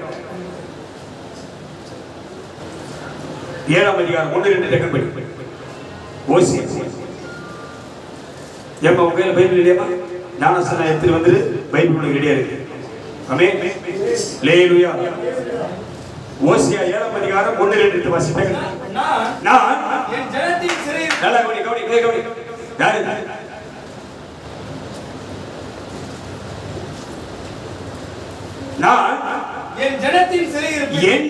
7ஆம் அதிகாரம் 1-2 டகன் படி. ஓசியா ஏமா உங்க கையில பைபிள் இல்லையாமா? ஞானஸ்நானம் எடுத்துட்டு வந்து பைபிள் உங்களுக்கு ரெடியா இருக்கு. ஆமென். ஹல்லேலூயா. ஓசியா 7ஆம் அதிகாரம் 1-2 வாசி. நான் என் ஜனத்தின் சிறையில் நல்லா கவனி. யாரு? நான் என்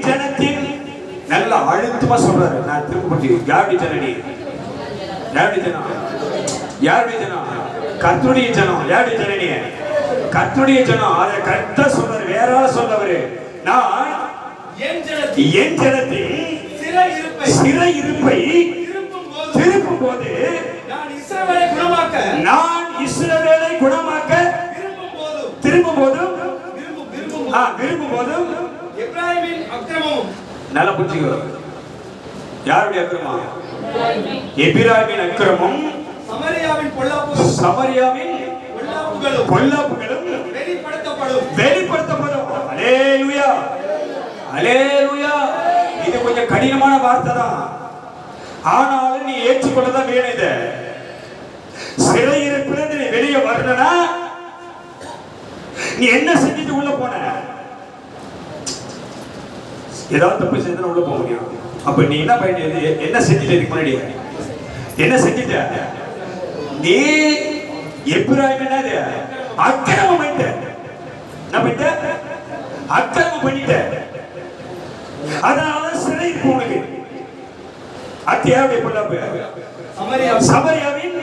ஜனத்தின் நல்ல அழுத்தமா சொல்றாரு. நான் திரும்ப பற்றி யாருடைய ஜனனி? யாருடைய ஜனம்? கர்த்தருடைய ஜனம். யாருடைய ஜனனி? கர்த்தருடைய ஜனம். அதை கர்த்தர் சொல்றாரு. வேற ஆள சொல்றவரு. நான் என் ஜனத்தின் சிறையிருப்பை திருப்பும் போது நான் இஸ்ரவேலை குணமாக்க திரும்பும் போதும் எப்ராயிமின் அக்கிரமம். நல்ல புரிஞ்சுக்கோ. யாருடைய அக்கிரமம்? எபிராயிமின் அக்கிரமம். சமரியாவின் பொல்லாப்புகளும் வெளிப்படுத்தப்படும். அல்லேலூயா, அல்லேலூயா. இது கொஞ்சம் கடினமான வார்த்தை தான், ஆனாலும் நீ ஏற்றுக்கொள்ளதான் வேணும். இத சிறையிருப்பிலிருந்து நீ வெளியே வரணும்னா நீ என்ன செஞ்சுட்டு உள்ள போன? ஏதாவது தப்பு செஞ்சா உள்ள போக முடியும். அப்ப நீ என்ன பண்ணிட்டு என்ன செஞ்சுட்டு இதுக்கு முன்னாடி என்ன செஞ்சுட்ட? நீ எப்ராயிம் என்னது அக்கிரமம் பண்ணிட்ட. என்ன பண்ணிட்ட? அக்கிரமம் பண்ணிட்ட. அதனால சிறை இருக்கு உனக்கு. அத்தியாவுடைய பொல்லாப்பு சமரியாவின்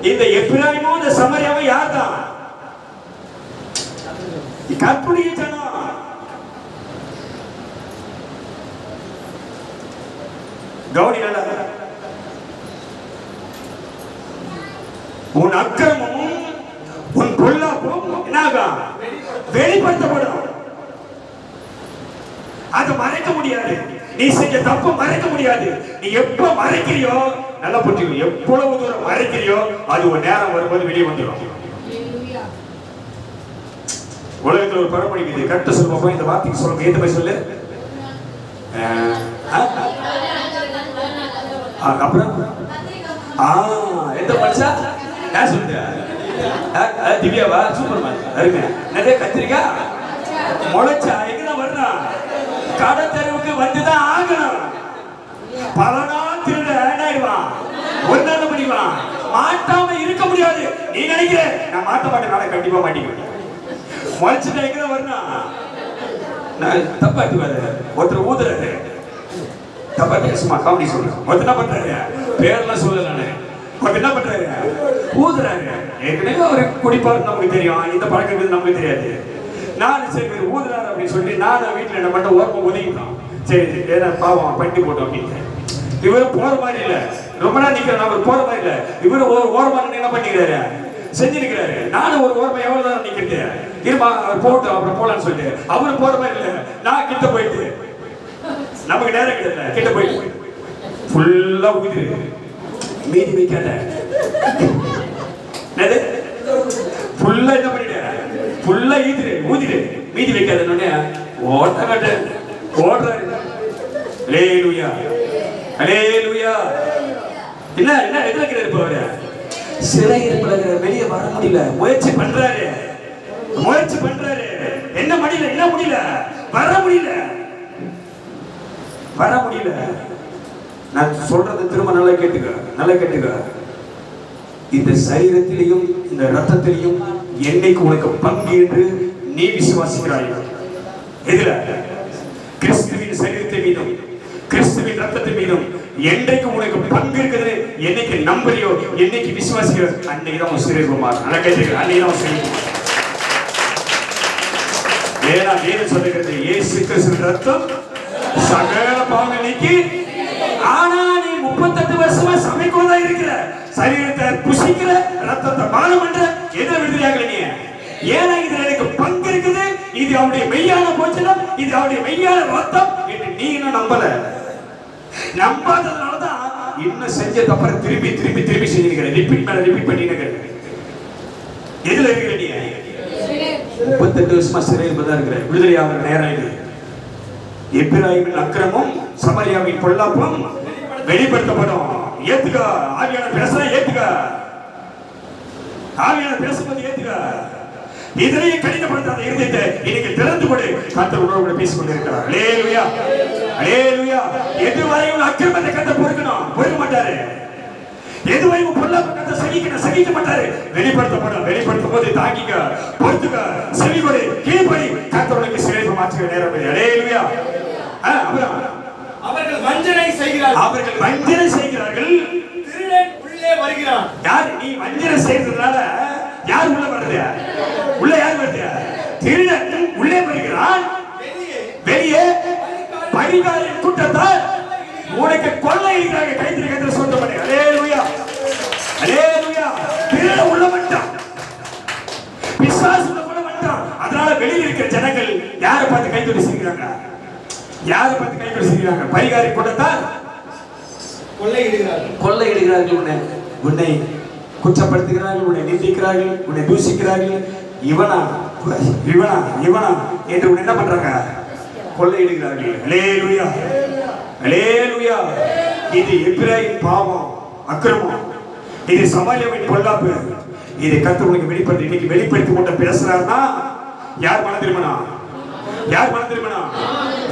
இந்த எப்ராயிமும் இந்த சமரியாவும் யார் தான்? கற்புடைய ஜனம். கௌரிகளா, உன் அக்கிரமும் உன் பொல்லாப்பும் என்னாகும்? வெளிப்படுத்தப்படும். அதை மறைக்க முடியாது. நீ செஞ்ச தப்பு மறைக்க முடியாது. நீ எப்ப மறைக்கிறியோ, நல்லா புரிஞ்சுக்கோ, எவ்வளவு தூரம் மறைக்கிறியோ அது ஒரு நேரம் வரும்போது வெளியே வந்துடும். உலகத்தில் ஒரு பழமொழி இருக்குது, கரெக்டா சொல்லுவோம். இந்த வார்த்தைக்கு சொல்லுங்க, ஏத்த போய் சொல்லு. அப்புறம் எந்த மனுஷா யார் சொல்லுங்க? திவ்யாவா? சூப்பர் மேன் அருங்க. நிறைய கத்திரிக்காய் முளைச்சா எங்கதான் வரணும்? கடை தெருவுக்கு வந்துதான் ஆகணும். பல நாள் திருட ஆயிடுவான், ஒரு நாள் பண்ணிடுவான். மாட்டாம இருக்க முடியாது. நீ நினைக்கிற நான் மாட்ட மாட்டேன், நாளை கண்டிப்பா மாட்டிக்குவேன். முளைச்சுட்டா எங்கதான் வரணும்? நான் தப்பா எடுத்துக்காது. ஒருத்தர் ஊதுறாரு, தப்பா சும்மா காமெடி சொல்றேன். ஒருத்தர் என்ன பண்றாரு, பேர்லாம் சொல்லல நானு. ஒருத்தர் என்ன பண்றாரு, ஊதுறாரு. ஏற்கனவே அவரு குடிப்பாரு, நமக்கு தெரியும். இந்த பழக்கம் நமக்கு தெரியாது. நான் சரி ஊதுறாரு அப்படின்னு சொல்லி நான் வீட்டுல என்ன பண்ண ஓரமா ஒதுக்கிட்டோம். சரி ஏன்னா பாவம் பட்டி போட்டோம் அப்படின்னு. இவரு போற மாதிரி இல்ல, ரொம்ப நாள் நிக்கிறேன். அவர் போற மாதிரி இல்ல, இவரு ஒரு ஓரமா என்ன பண்ணிக்கிறாரு, செஞ்சிருக்கிறாரு. நானும் ஒரு ஓரமா எவ்வளவு நேரம் நிக்கிறது, இருமா அவர் போட்டோம் அப்புறம் போலான்னு சொல்லிட்டு. அவரு போற மாதிரி இல்ல, நான் கிட்ட போயிட்டு, நமக்கு நேரம் கிடையாது, கிட்ட போயிட்டு ஃபுல்லா ஊதி மீதி வைக்காத. ஃபுல்லா என்ன பண்ணிடு, ஃபுல்லா ஈதிரு ஊதிடு, மீதி வைக்காத. ஓட்ட கட்டு ஓடுறாரு. அல்லேலூயா, அல்லேலூயா. என்ன என்ன எதிர்க்கிறாரு இப்ப அவரு? சிறை இருப்பல வெளியே வர முடியல, முயற்சி பண்றாரு, முயற்சி பண்றாரு. என்ன முடியல, என்ன முடியல, வர முடியல, வர முடியல. நான் சொல்றது திரும்ப நல்லா கேட்டுக்க, நல்லா கேட்டுக்க. இந்த சரீரத்திலையும் இந்த ரத்தத்திலையும் என்னைக்கு உனக்கு பங்கு என்று நீ விசுவாசிக்கிறாய்? எதுல? கிறிஸ்துவின் சரீரத்தை மீதும் கிறிஸ்துவின் ரத்தத்தை மீதும் என்றைக்கு உனக்கு பங்கு இருக்குது, என்னைக்கு நம்புறியோ, என்னைக்கு விசுவாசிக்கிற, அன்னைக்கு தான் உன் சரீரமா. நல்லா கேட்டுக்க, அன்னைக்கு தான் உன் சரீரம். ஏன்னா வேதம் சொல்லுகிறது, இயேசு கிறிஸ்துவின் ரத்தம் சகல பாவங்களை நீக்கி. ஆனா நீ 38 வருஷமா சபைக்குள்ளதான் இருக்கிற, சரீரத்தை புசிக்கிற, ரத்தத்தை பானம் பண்ற, எதை விடுதலையாகல நீ? ஏன்னா இதுல எனக்கு பங்கு இருக்குது, இது அவருடைய மெய்யான போச்சனம், இது அவருடைய மெய்யான ரத்தம் என்று நீ இன்னும் நம்பல. நம்பாததுனாலதான் இன்னும் செஞ்ச தப்ப திருப்பி திருப்பி திருப்பி செஞ்சிருக்கிற, ரிப்பீட் மேல ரிப்பீட் பண்ணிட்டு. எதுல இருக்கிற நீ? 38 வருஷமா சிறையில் தான் இருக்கிற. விடுதலையாகிற நேரம் இது. எப்பிராயிமின் அக்கிரமும் சமரியாவின் பொல்லாப்பும் வெளிப்படுத்தப்படும். ஏத்துக்க, ஆவியான பேசுற ஏத்துக்க, ஆவியான பேசும்போது ஏத்துக்க. இதனையே கடினப்படுத்தாத இருந்ததை இன்னைக்கு திறந்து கொடு. கர்த்தர் உங்களோட பேசிக் கொண்டிருக்கிறார். அல்லேலூயா, அல்லேலூயா. எதுவரையும் அக்கிரமத்தை கர்த்தர் பொறுக்கணும், பொறுக்க மாட்டாரு. எதுவரையும் பொல்லாப்பு கர்த்தர் சகிக்க மாட்டாரு. வெளிப்படுத்தப்படும். வெளிப்படுத்தும் போது தாங்கிக்க, பொறுத்துக்க, செவி கொடு, கீழ்ப்படி. கர்த்தருக்கு சிறைப்பு மாற்றுகிற நேரம். அல்லேலூயா. அவர்கள் வஞ்சனை செய்கிறார்கள். அவர்கள் வஞ்சனை செய்கிறார்கள். திருடன் உள்ளே வருகிறான். யார்? நீ வஞ்சனை செய்ததனால யார் உள்ள வருது? உள்ள யார் வருது? திருடன் உள்ளே வருகிறான். வெளியே பரிகாரின் கூட்டத்தால் உனக்கு கொள்ளையிடுகிறாங்க. கைத்திரி கைத்திரி சொல்ல மாட்டேன். அல்லேலூயா, அல்லேலூயா. திருடன் உள்ள வந்துட்டான், பிசாசு உள்ள வந்துட்டான். அதனால வெளியில் இருக்கிற ஜனங்கள் யாரை பார்த்து கைத்தொடி செய்கிறாங்க? யாரை பார்த்து கைத்தொடி செய்கிறாங்க? பரிகாரி கூட்டத்தால் கொள்ளையிடுகிறார்கள். கொள்ளையிடுகிறார்கள். உன்னை குற்றப்படுத்துகிறார்கள், உன்னை நிந்திக்கிறார்கள், உன்னை தூசிக்கிறார்கள். இவனா இவனா இவனா என்று உன்னை என்ன பண்றாங்க? கொள்ளையிடுகிறார்கள். அல்லேலூயா, அல்லேலூயா. இது எபிரேயரின் பாவம், அக்கிரமம். இது சமாரியாவின் பொல்லாப்பு. இது கர்த்தர் உனக்கு வெளிப்படுத்தி இன்னைக்கு வெளிப்படுத்தி கொண்டு பேசுறாருன்னா யார் மனம் திரும்பினா? யார் மனம் திரும்பினா?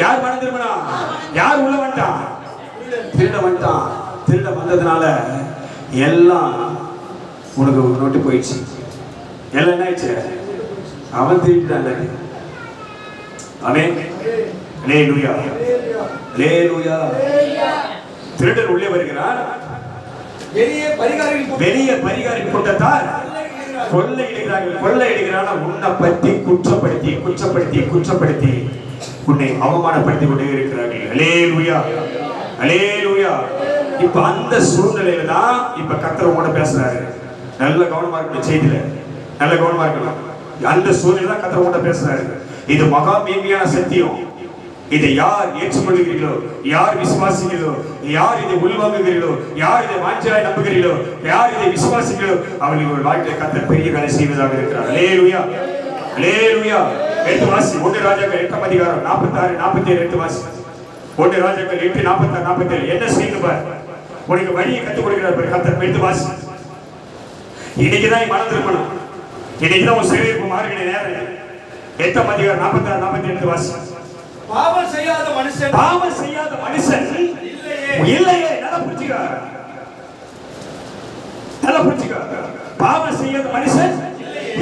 யார் மனம் திரும்பினா? யார் உள்ள வந்துட்டான்? திருட வந்துட்டான். திருட வந்ததுனால எல்லாம் உனக்கு நோட்டு போயிடுச்சு. எல்லாம் என்ன ஆயிடுச்சு? அவன் திருட்டான். ஆமென். அல்லேலூயா, அல்லேலூயா. திருடன் உள்ளே வருகிறான். வெளியே பரிகாரின் கூட்டத்தார் கொள்ளையிடுகிறார்கள். கொள்ளையிடுகிறான். உன்னை பற்றி குற்றப்படுத்தி குற்றப்படுத்தி குற்றப்படுத்தி உன்னை அவமானப்படுத்தி கொண்டே இருக்கிறார்கள். அல்லேலூயா, அல்லேலூயா. இப்ப அந்த சூழ்நிலையில தான் இப்ப கர்த்தர் உங்களோட பேசுறாரு. நல்ல கவனமா இருக்கணும் செய்தியில, நல்ல கவனமா இருக்கணும். அந்த சூழ்நிலை தான் கர்த்தர் உங்களோட பேசுறாரு. இது மகா மேன்மையான சத்தியம். இதை யார் ஏற்றுக்கொள்கிறீர்களோ, யார் விசுவாசிக்கிறீர்களோ, யார் இதை உள்வாங்குகிறீர்களோ, யார் இதை வாஞ்சையாய் நம்புகிறீர்களோ, யார் இதை விசுவாசிக்கிறீர்களோ, அவர்கள் ஒரு வாழ்க்கையில் கர்த்தர் பெரிய காரியம் செய்வதாக இருக்கிறார். அல்லேலூயா, அல்லேலூயா. எடுத்து வாசி 1 ராஜாக்கள் 8ஆம் அதிகாரம் 46 47 எடுத்து வாசி. 1 ராஜாக்கள் 8 46 47 என்ன செய்து பார். உனக்கு வழியை கற்றுக் கொடுக்கிறார் கர்த்தர். எடுத்து வாசி. இன்னைக்குதான் மனம் திரும்பணும். இன்னைக்குதான் உன் சரீரம் மாறுகிற நேரம். 8ஆம் அதிகாரம் 46 47 எடுத்து வாசி. பாவம் செய்யாத மனுஷன், பாவம் செய்யாத மனுஷன் இல்லையே. நல்லா புரிஞ்சுக்க, நல்லா புரிஞ்சுக்க. பாவம் செய்யாத மனுஷன்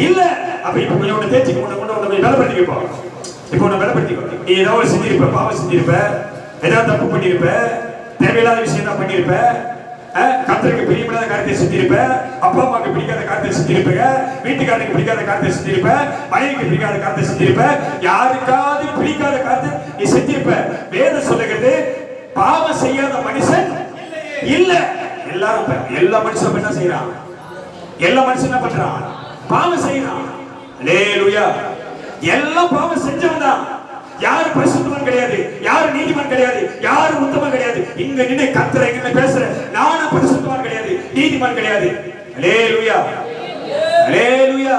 இல்ல. அப்ப இப்ப கொஞ்சம் தேய்ச்சி உன்னை பலப்படுத்திக்கப்போ. இப்ப உன்னை பலப்படுத்திக்கோ. நீ ஏதாவது செஞ்சிருப்ப, பாவம் செஞ்சிருப்ப, ஏதாவது தப்பு பண்ணிருப்ப, தேவையில்லாத விஷயம் தான் பண்ணிருப்ப, கர்த்தருக்கு பிரியமில்லாத காரியத்தை செஞ்சிருப்ப, அப்பா அம்மாவுக்கு பிடிக்காத காரியத்தை செஞ்சிருப்ப, வீட்டுக்காரனுக்கு பிடிக்காத காரியத்தை செஞ்சிருப்ப, மனைவிக்கு பிடிக்காத காரியத்தை செஞ்சிருப்ப, யாருக்காவது பிடிக்காத காரியத்தை நீ செஞ்சிருப்ப. வேதம் சொல்லுகிறது பாவம் செய்யாத மனுஷன் இல்ல. எல்லாரும் எல்லா மனுஷனும் என்ன செய்யறான்? எல்லா மனுஷன் என்ன பண்றான்? பாவம் செய்யறான். அல்லேலூயா. எல்லாம் பாவம் செஞ்சவன் தான். யாரு பரிசுத்தவான் கிடையாது, யாரு நீதிமான் கிடையாது, யாரு உத்தமன் கிடையாது. இங்க நின்று கர்த்தர் எங்க பேசுற, நானும் பரிசுத்தவான் கிடையாது, நீதிமான் கிடையாது. அல்லேலூயா, அல்லேலூயா.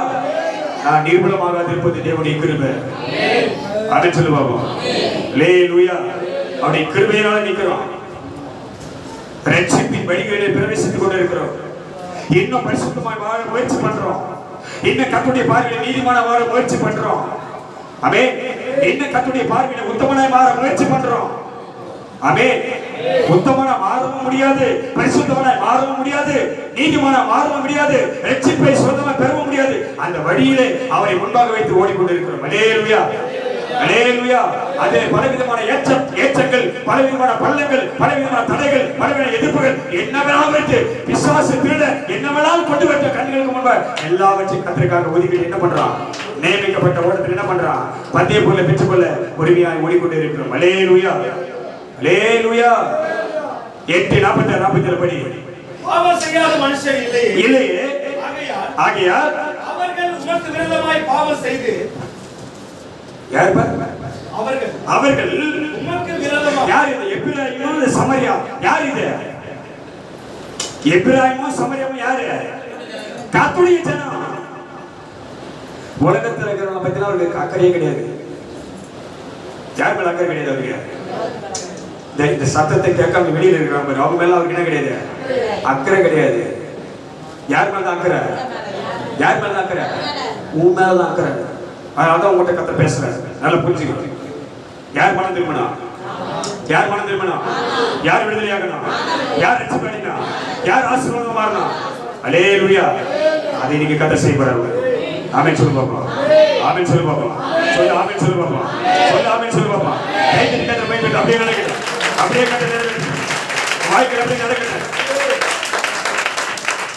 நான் நிர்மலமாக இருப்பது தேவனுடைய கிருபை. ஆமென் சொல்லு பாப்போம். அல்லேலூயா. அவருடைய கிருபையினால நிக்கிறோம். ரட்சிப்பின் வழிகளில் பிரவேசித்துக் கொண்டிருக்கிறோம். இன்னும் பரிசுத்தமாய் வாழ முயற்சி பண்றோம். இன்னும் கர்த்தருடைய பார்வையில் நீதிமான வாழ முயற்சி பண்றோம். ஆமென். இன்னும் கர்த்தருடைய பார்வையில் உத்தமனாய் மாற முயற்சி பண்றோம். ஆமென். உத்தமனாய் மாறவும் முடியாது, பரிசுத்தமாய் மாறவும் முடியாது, நீதிமானாய் மாறவும் முடியாது, ரட்சிப்பை சொந்தமாய் பெறவும் முடியாது. அந்த வழியிலே அவரை முன்பாக வைத்து ஓடிக்கொண்டிருக்கிறோம். அல்லேலூயா, அல்லேலூயா. அதே பலவிதமான ஏற்றங்கள், பலவிதமான பள்ளங்கள், பலவிதமான தடைகள், பலவிதமான எதிர்ப்புகள் என்னவெல்லாம் வைத்து பிசாசு திருட என்னவெல்லாம் கொண்டு வந்த கண்களுக்கு முன்பாக எல்லாவற்றையும் கர்த்தருக்காக ஒதுக்கி என்ன பண்றான்? நியமிக்கப்பட்ட ஓட்டத்தில் என்ன பண்றான்? பந்தய பொருளை பெற்றுக்கொள்ள உரிமையாய் ஓடிக்கொண்டே இருக்கிறோம். அல்லேலூயா, அல்லேலூயா. 8:46 47 படி. பாவம் செய்யாத மனுஷன் இல்லையே. ஆகையால் அவர்கள் உமக்கு விரோதமாய் பாவம் செய்து, யார் பார்? அவர்கள் உமக்கு விரோதமாய். யார் இது? எப்பிராயீமும் சமரியா. யார் இது? எப்பிராயீமும் சமரியாவும் யாரு? கர்த்தருடைய ஜனம். உலகத்தில் இருக்கிறவங்க பத்தினா அவருக்கு அக்கறையே கிடையாது. யார் மேல அக்கறை கிடையாது அவருக்கு? இந்த சத்தத்தை கேட்காம வெளியில இருக்கிறாங்க, அவங்க மேல அவருக்கு என்ன கிடையாது? அக்கறை கிடையாது. யார் மேலதான் அக்கறை? யார் மேலதான் அக்கறை? உன் மேலதான் அக்கறை. அதனாலதான் உங்கள்கிட்ட கத்த பேசுறாரு. நல்லா புரிஞ்சுக்கணும். யார் மனம் திரும்பணும்? யார் மனம் திரும்பணும்? யார் விடுதலையாகணும்? யார் ரட்சிப்படையணும்? யார் ஆசீர்வாதம் மாறணும்? அல்லேலூயா. அதை நீங்க கத்த செய்யப்படுறாங்க. ஆமென் சொல்லு பாப்போம். ஆமென் சொல்லு பாப்போம். சொல்லு ஆமென் சொல்லு பாப்போம். சொல்லு ஆமென் சொல்லு பாப்போம். கைது நிக்கற மைண்ட் அப்படியே நடக்குது. அப்படியே கட்ட வாய்க்கு அப்படியே நடக்குது.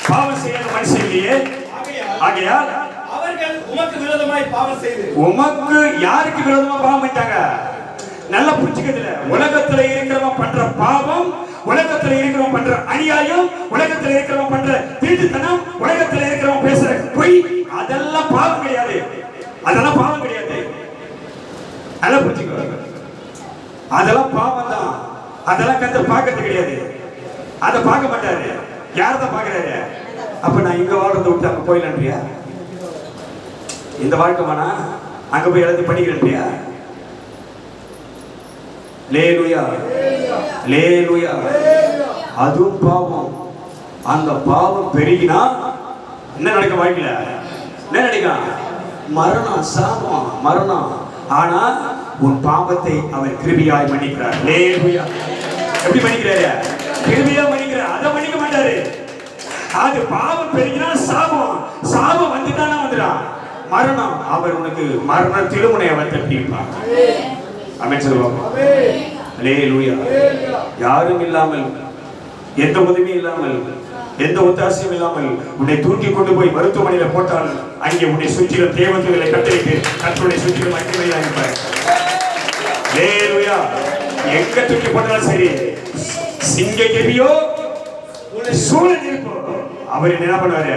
பாவம் செய்யாத மனுஷன் இல்லையே. ஆகையால் அவர்கள் உமக்கு விரோதமாய் பாவம் செய்து. உமக்கு யாருக்கு விரோதமா பாவம் பண்ணிட்டாங்க? நல்லா புரிஞ்சுக்கிறதுல உலகத்துல இருக்கிறவன் பண்ற பாவம், உலகத்துல இருக்கிறவன் பண்ற அநியாயம், உலகத்துல இருக்கிறவன் பண்ற தீட்டுத்தனம், உலகத்துல இருக்கிறவன் பேசுற பொய், அதெல்லாம் பாவம் கிடையாது. அதெல்லாம் பாவம் கிடையாது. நல்லா புரிஞ்சுக்கோ. அதெல்லாம் பாவம் தான். அதெல்லாம் கர்த்தர் பார்க்கிறது கிடையாது. அதை பார்க்க மாட்டாரு. யாரதான் பார்க்கிறாரு? அப்ப நான் இங்க வாழ்றதை விட்டு அங்க போயிடலான்றியா? இந்த வாழ்க்கை வேணா அங்க போய் எல்லாத்தையும் பண்ணிக்கிறேன்றியா? லேலுயா லேலுயா. அதுவும் பாவம். அந்த பாவம் பெருகினா என்ன நடக்கும் வாழ்க்கையில? என்ன நடக்கும்? மரணம், சாபம், மரணம். ஆனா உன் பாவத்தை அவர் கிருபையாய் மன்னிக்கிறார். லேலுயா. எப்படி மன்னிக்கிறாரு? கிருபையா மன்னிக்கிறார். அதை மன்னிக்க மாட்டாரு. அது பாவம் பெருகினா சாபம், சாபம் வந்துட்டானா வந்துடான் மரணம். அவர் உனக்கு மரணத்திலும் உன்னை அவர் தட்டியிருப்பார். ஆமென் சொல்லுவாங்க. அல்லேலூயா. யாரும் இல்லாமல், எந்த உதவியும் இல்லாமல், எந்த ஒத்தாசையும் இல்லாமல் உன்னை தூக்கி கொண்டு போய் மருத்துவமனையில போட்டால் அங்கே உன்னை சுற்றிலும் தேவதூதர்களை கட்டளையிட்டு கர்த்தருடைய சுற்றிலும் அக்கினியாக இருப்பார். அல்லேலூயா. எங்க தூக்கி போட்டாலும் சரி, சிங்க கெபியோ சூழல் இருப்போ அவர் என்ன பண்ணுவாரு?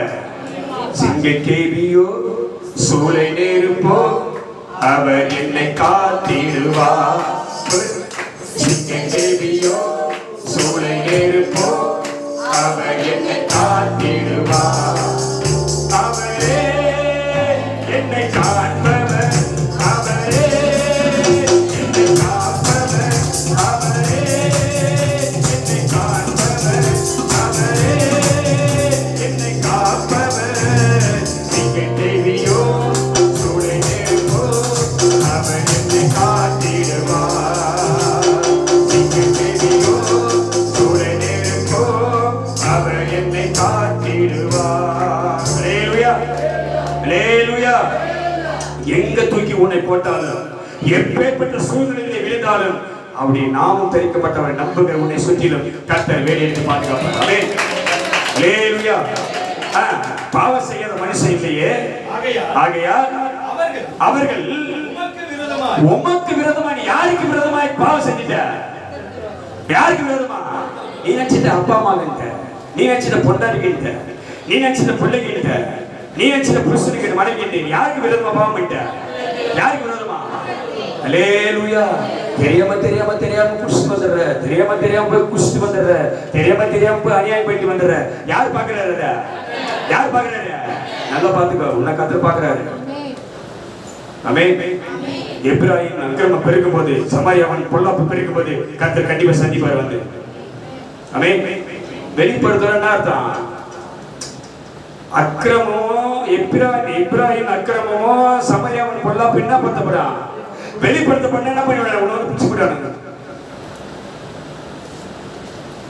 சிங்க கேபியோ சூளை நெருப்போ அவர் என்னை காத்திடுவார். சிங்க கேபியோ சூளை நெருப்போ அவர் என்னை காத்திடுவார். அவரே என்னை காப்பவர், அவரே என்னை காப்பவர், அவரே என்னை காப்பவர், அவரே என்னை காப்பவர். சிங்க கேபியோ சூளை நெருப்போ அவர் என்னை காத்திடுவார். சிங்க கேபியோ சூளை நெருப்போ அவர் என்னை காத்திடுவார். அல்லேலூயா அல்லேலூயா. எங்க தூக்கி உன்னை போட்டாலும், எப்பேற்பட்ட சூழ்நிலையிலே விழுந்தாலும் அவருடைய நாமம் தெரிவிக்கப்பட்டவரை நம்புகிற உன்னை சுற்றிலும் கர்த்தர் வேலையிட்டு பாதுகாப்பார். ஆமென். அல்லேலூயா. பாவம் செய்யாத மனுஷன் இல்லையே. ஆகையால் அவர்கள் உமக்கு விரோதமா, நீ யாருக்கு விரோதமாய் பாவம் செஞ்சிட்ட? யாருக்கு விரோதமா? நீ நினைச்சிட்ட அப்பா அம்மா கிட்ட, நீ நினைச்சிட்ட பொண்டாட்டி கிட்ட, நீ நினைச்சிட்ட பிள்ளைங்க கிட்ட, நீ நினைச்சிட்ட புருஷனுக்கு மனைவி கிட்ட, யாருக்கு விரோதமா பாவம் பண்ணிட்ட? யாருக்கு விரோதமா? அல்லேலூயா. தெரியாம தெரியாம தெரியாம குடிச்சிட்டு வந்துடுற, தெரியாம தெரியாம போய் குடிச்சிட்டு வந்துடுற, தெரியாம தெரியாம போய் அநியாயம் பண்ணிட்டு வந்துடுற. யார் பாக்குறாரு? யார் பாக்குறாரு? நல்லா பாத்துக்கோ, உன்னை கர்த்தர் பாக்குறாரு. ஆமென். எப்பிராயீம் அக்கிரமம் பெருக்கும் போது, சமாரியாவின் பொல்லாப்பு பெருக்கும் போது கர்த்தர் கண்டிப்பா சந்திப்பார் வந்து. ஆமென். வெளிப்படுத்துறன்னா அர்த்தம் அக்கிரமம், எப்பிராயீம் அக்கிரமமோ சமாரியாவின் பொல்லாப்பு என்ன பண்றா? வெளிப்படுத்தப்பட்ட என்ன பண்ணுவாங்க? உன்னை வந்து பிடிச்சு போயிடுவாங்க.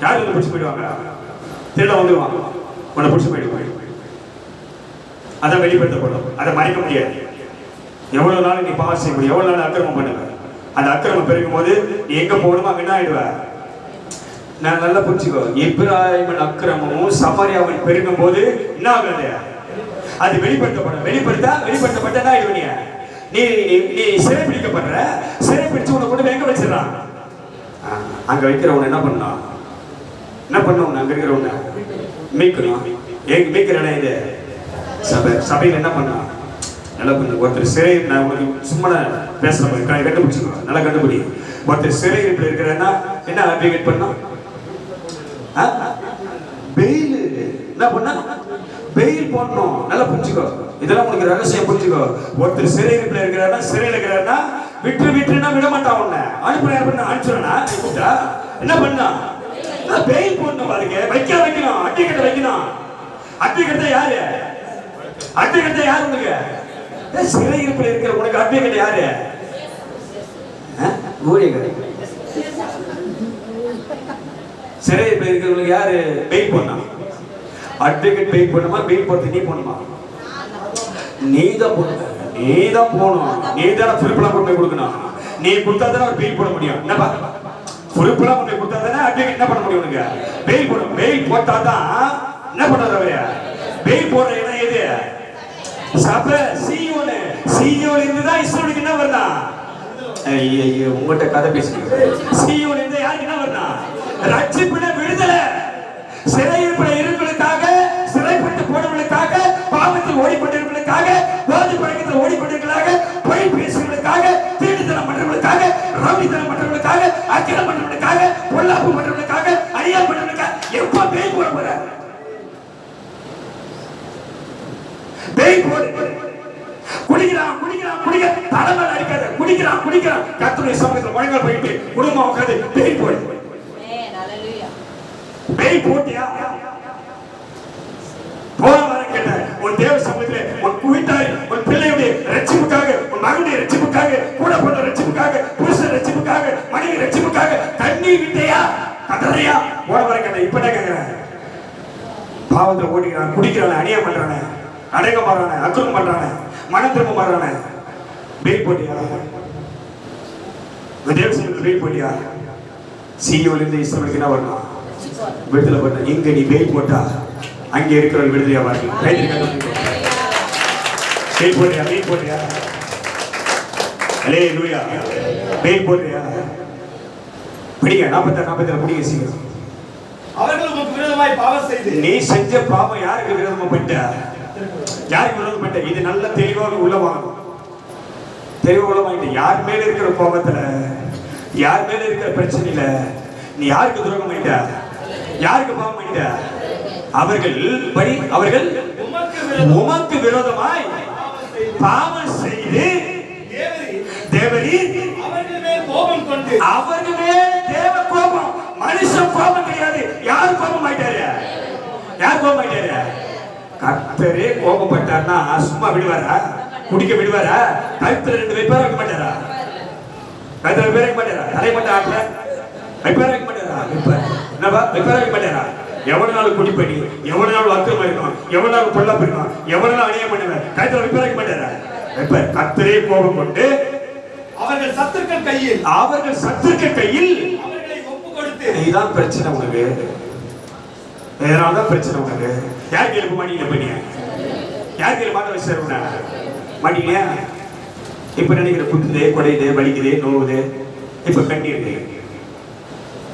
யாரு வந்து பிடிச்சு போயிடுவாங்க? திருட வந்துடுவாங்க, உன்னை பிடிச்சு போயிடுவாங்க. அதான் வெளிப்படுத்தப்படும். அதை மறைக்க முடியாது. எவ்வளவு நாள் நீ பாவம் செய்ய முடியும்? எவ்வளவு நாள் அக்கிரமம் பண்ணுவ? அந்த அக்கிரமம் பெருகும் போது நீ எங்க போகணுமோ அங்க என்ன ஆயிடுவ? நான் நல்லா புரிஞ்சுக்கோ. எப்பிராயீமின் அக்கிரமமும் சமாரியாவின் பெருகும் போது என்ன ஆகுது? அது வெளிப்படுத்தப்படும். வெளிப்படுத்தப்பட்ட என்ன ஆயிடுவ? நீ நீ சிறை பிடிக்கப்படுற. சிறை பிடிச்சு உன்னை கொண்டு எங்க வச்சிடறான்? அங்க வைக்கிறவன் என்ன பண்ணலாம்? என்ன பண்ணுவோம்? அங்க இருக்கிறவங்க மீட்கணும். மீட்கிற இடம் இது சபையில் என்ன பண்ணா? நல்லா பண்ணு. ஒருத்தர் சிறை, நான் உங்களுக்கு சும்மா பேசுற மாதிரி கண்டுபிடிச்சுக்கோ, நல்லா கண்டுபிடி. ஒருத்தர் சிறை வீட்டில் இருக்கிறன்னா என்ன அட்வொகேட் பண்ணா? பெயில். என்ன பண்ணா? பெயில் போடணும். நல்லா புரிஞ்சுக்கோ. இதெல்லாம் உங்களுக்கு ரகசியம் புரிஞ்சுக்கோ. ஒருத்தர் சிறை வீட்டில் இருக்கிறாருன்னா, சிறையில் இருக்கிறாருன்னா விட்டுனா விட மாட்டான். உன்னை அனுப்பிச்சுனா கூப்பிட்டா என்ன பண்ணா? பெயில் போடணும். பாருங்க, வைக்கணும். அட்வொகேட் வைக்கணும். அட்வொகேட் யாரு? அட்வொகேட் யாரு? உங்களுக்கு சிறை இருப்பில் இருக்கிற உனக்கு அட்வொகேட் யாரு? ஊழியர்கள். சிறை இருப்பில் இருக்கிறவங்களுக்கு யாரு பெயில் பண்ணா? அட்வொகேட் பெயில் பண்ணுமா? பெயில் போறது நீ பண்ணுமா? நீதான் போகணும். நீதான பொறுப்பெல்லாம் கொண்டு போய் கொடுக்கணும். நீ கொடுத்தா தானே ஒரு பெயில் போட முடியும். என்னப்பா பொறுப்பெல்லாம் கொண்டு போய் கொடுத்தா தானே அட்வொகேட் என்ன பண்ண முடியும்? உனக்கு பெயில் போடும். பெயில் போட்டாதான் என்ன பண்றாரு அவரு? பெயில் போடுற இடம் எது? சபை. சியோல இருந்து தான் இஸ்ரவேலுக்கு என்ன வரதா? ஐயோ, உங்கள்கிட்ட கதை பேசுறீங்க. சியோல இருந்து யாருக்கு என்ன வரதா? ரட்சிப்புல விடுதலை. சிறையிருப்புல இருக்கிறதுக்காக, சிறைப்பட்டு போனவர்களுக்காக, பாவத்தில் ஓடிப்பட்டிருப்பதற்காக, போதை பழக்கத்தில் ஓடிப்பட்டிருக்கிறாங்க, பொய் பேசுவதற்காக, தீட்டுத்தனம் பண்றவர்களுக்காக, ரவுடித்தனம் பண்றவர்களுக்காக, அக்கிரமம் பண்றவர்களுக்காக, பொல்லாப்பு பண்றவர்களுக்காக, அநியாயம் பண்றவர்களுக்காக எப்ப பேய் போட போற? பேய் போடு. குடிக்கிறான் குடிக்கிறான் குடிக்க தலைமையில் அடிக்காத. குடிக்கிறான் குடிக்கிறான் கர்த்தருடைய சமூகத்தில் முழங்கால் போயிட்டு குடும்பம் உட்காந்து பேய் போடு. பேய் போட்டியா? போன வாரம் கேட்ட உன் தேவ சமூகத்தில் உன் வீட்டாரி உன் பிள்ளையுடைய ரட்சிப்புக்காக உன் மகனுடைய ரட்சிப்புக்காக கூட பிறந்த ரட்சிப்புக்காக புருஷன் ரட்சிப்புக்காக மனைவி ரட்சிப்புக்காக தண்ணீர் விட்டையா கதறையா? போன வாரம் கேட்ட இப்ப என்ன கேட்கிறேன்? பாவத்தை ஓடிக்கிறான் குடிக்கிறான் அநியாயம் பண்றானே அடங்க மாறானே அக்குறம் பண்றானே மனம் திரும்ப மாறானே பேய் போட்டியா? தேவ சமூகத்தில் பேய் போட்டியா? சீயோல இருந்து இஸ்ரவேலுக்கு என்ன வரணும்? விடுதலை பண்ண. இங்க நீ பேய் போட்டா அங்கே இருக்கிற விடுதலையா வரலாம். பேய் போட்டியா? பேய் போட்டியா? அல்லேலூயா. பேய் போட்டியா? படிங்க 46 படிங்க சீக்கிரம். அவர்கள் உமக்கு விரோதமாய் பாவம் செய்து. நீ செஞ்ச பாவம் யாருக்கு விரோதமா பண்ணிட்ட? யாருக்கு விரோதம் பண்ணிட்ட? இது நல்ல தெளிவாக உள்ள வாங்கணும். தெளிவாக உள்ள வாங்கிட்டு யார் மேல இருக்கிற கோபத்துல யார் மேல இருக்கிற பிரச்சனையில நீ யாருக்கு துரோகம் பண்ணிட்ட? யாருக்கு பாவம் பண்ணிட்ட? அவர்கள் படி அவர்கள் உமக்கு விரோதமாய் பாவம் செய்து தேவரீர் அவர்கள் மேல் கோபம் கொண்டு. அவர்கள் மேல் தேவ கோபம். மனுஷன் கோபம் கிடையாது. யார் கோபம் ஆயிட்டாரு? யார் கோபம் ஆயிட்டாரு? கர்த்தரே கோபப்பட்டார்னா சும்மா விடுவாரா? குடிக்க விடுவாரா? கழுத்துல 2 வைப்பார வைக்க மாட்டாரா? கழுத்துல வைப்பார வைக்க மாட்டாரா? தலை மட்டும் ஆட்டல வைப்பார வைக்க மாட்டாரா? என்னப்பா வைப்பார வைக்க மாட்டாரா? எவ்வளவு நாள் குடி பண்ணி எவ்வளவு நாள் வர்க்கம் இருக்கணும் எவ்வளவு நாள் பொல்லா இருக்கணும் எவ்வளவு நாள் அநியாயம் பண்ணுவேன் கழுத்துல வைப்பார வைக்க மாட்டாரா? வைப்பார். கர்த்தரே கோபம் கொண்டு அவர்கள் சத்துருக்கள் கையில் அவர்களை ஒப்பு கொடுத்து. இதுதான் பிரச்சனை உனக்கு. இதனாலதான் பிரச்சனை உனக்கு. யார் கேள்வி மாட்டீங்க? பண்ணீங்க யார் கேள்வி மாட்ட வச்சு மாட்டீங்க? இப்ப நினைக்கிற குத்துதே கொடையுது வலிக்குது நோவுது இப்ப கண்ணீர்.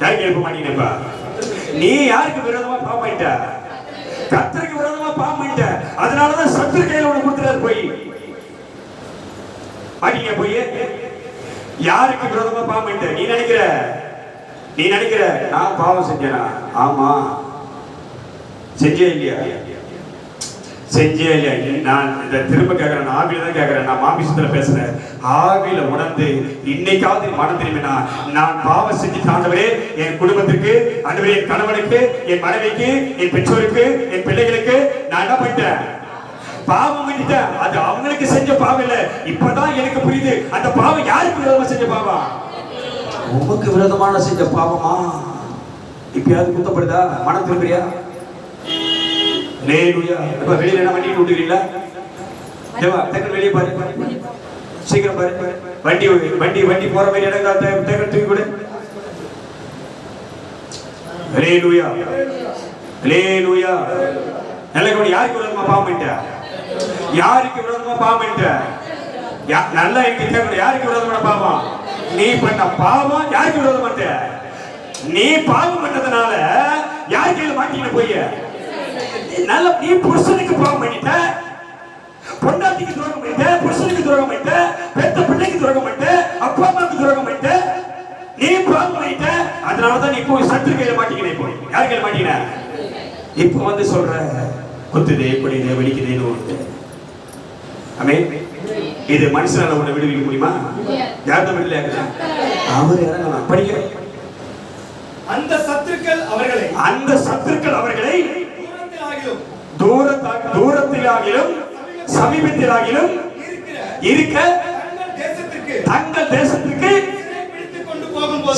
யார் கேள்வி மாட்டீங்கப்பா? நீ யாருக்கு விரோதமா பாவம் பண்ணிட்ட? கர்த்தருக்கு விரோதமா பாவம் பண்ணிட்ட. அதனாலதான் சத்துரு கையில உனக்கு கொடுத்துறாரு. போய் மாட்டீங்க. போய் யாருக்கு விரோதமா பாவம் பண்ணிட்ட? நீ நினைக்கிற நான் பாவம் செஞ்சேனா? ஆமா செஞ்சே இல்லையா? நான் இதை திரும்ப கேட்கிறேன். ஆவியில தான் கேட்கிறேன். நான் மாமிசத்துல பேசுறேன். ஆவியில உணர்ந்து இன்னைக்காவது மனம் திரும்பினா நான் பாவம் செஞ்சு ஆண்டவரே என் குடும்பத்திற்கு ஆண்டவரே என் கணவனுக்கு என் மனைவிக்கு என் பெற்றோருக்கு என் பிள்ளைகளுக்கு நான் என்ன பண்ணிட்டேன்? பாவம் பண்ணிட்டேன். அது அவங்களுக்கு செஞ்ச பாவம் இல்ல. இப்பதான் எனக்கு புரியுது அந்த பாவம் யாருக்கு விரோதமா செஞ்ச பாவம்? உமக்கு விரோதமான செஞ்ச பாவமா? இப்பயாவது குத்தப்படுதா? மனம் திரும்புறியா? ஹல்லேலூயா. இப்ப வெளியில என்ன வண்டி விட்டுறீங்களா? தேவா டக்கு வெளிய பாரு. சீக்கிரம் பாரு. வண்டி போற மாதிரி இடம் டக்கு தூக்கி கொடு. ஹல்லேலூயா. ஹல்லேலூயா. நல்ல யாருக்கு விரோதமா பாவம் பண்ணிட்ட? யாருக்கு விரோதமா பாவம் பண்ணிட்ட? நல்லா கேட்கணும். யாருக்கு விரோதமான பாவம்? நீ பண்ண பாவம் யாருக்கு விரோதம் பண்ணிட்ட? நீ பாவம் பண்ணதுனால யார் கையில மாட்டீங்க? போய் நல்ல நீ புருஷனுக்கு பாவம் பண்ணிட்ட, பொண்டாட்டிக்கு துரோகம் பண்ணிட்ட, புருஷனுக்கு துரோகம் பண்ணிட்ட, பெத்த பிள்ளைக்கு துரோகம் பண்ணிட்ட, அப்பா அம்மாவுக்கு துரோகம் பண்ணிட்ட. நீ பாவம் பண்ணிட்ட. அதனாலதான் நீ போய் சத்துரு கையில மாட்டீங்க. போய் யார் கையில மாட்டீங்க? இப்ப வந்து சொல்ற குத்துதே கொடிதே வெடிக்குதேன்னு. ஆமென். இது மனுஷனால உன்னை விடுவிக்க முடியுமா? யார்தான் விடுதலை ஆகுது? அவர் இறங்கலாம். படிக்க அந்த சத்துருக்கள் அவர்களை தூரத்திலாகிலும் சமீபத்திலாகிலும் இருக்க தங்கள் தேசத்திற்கு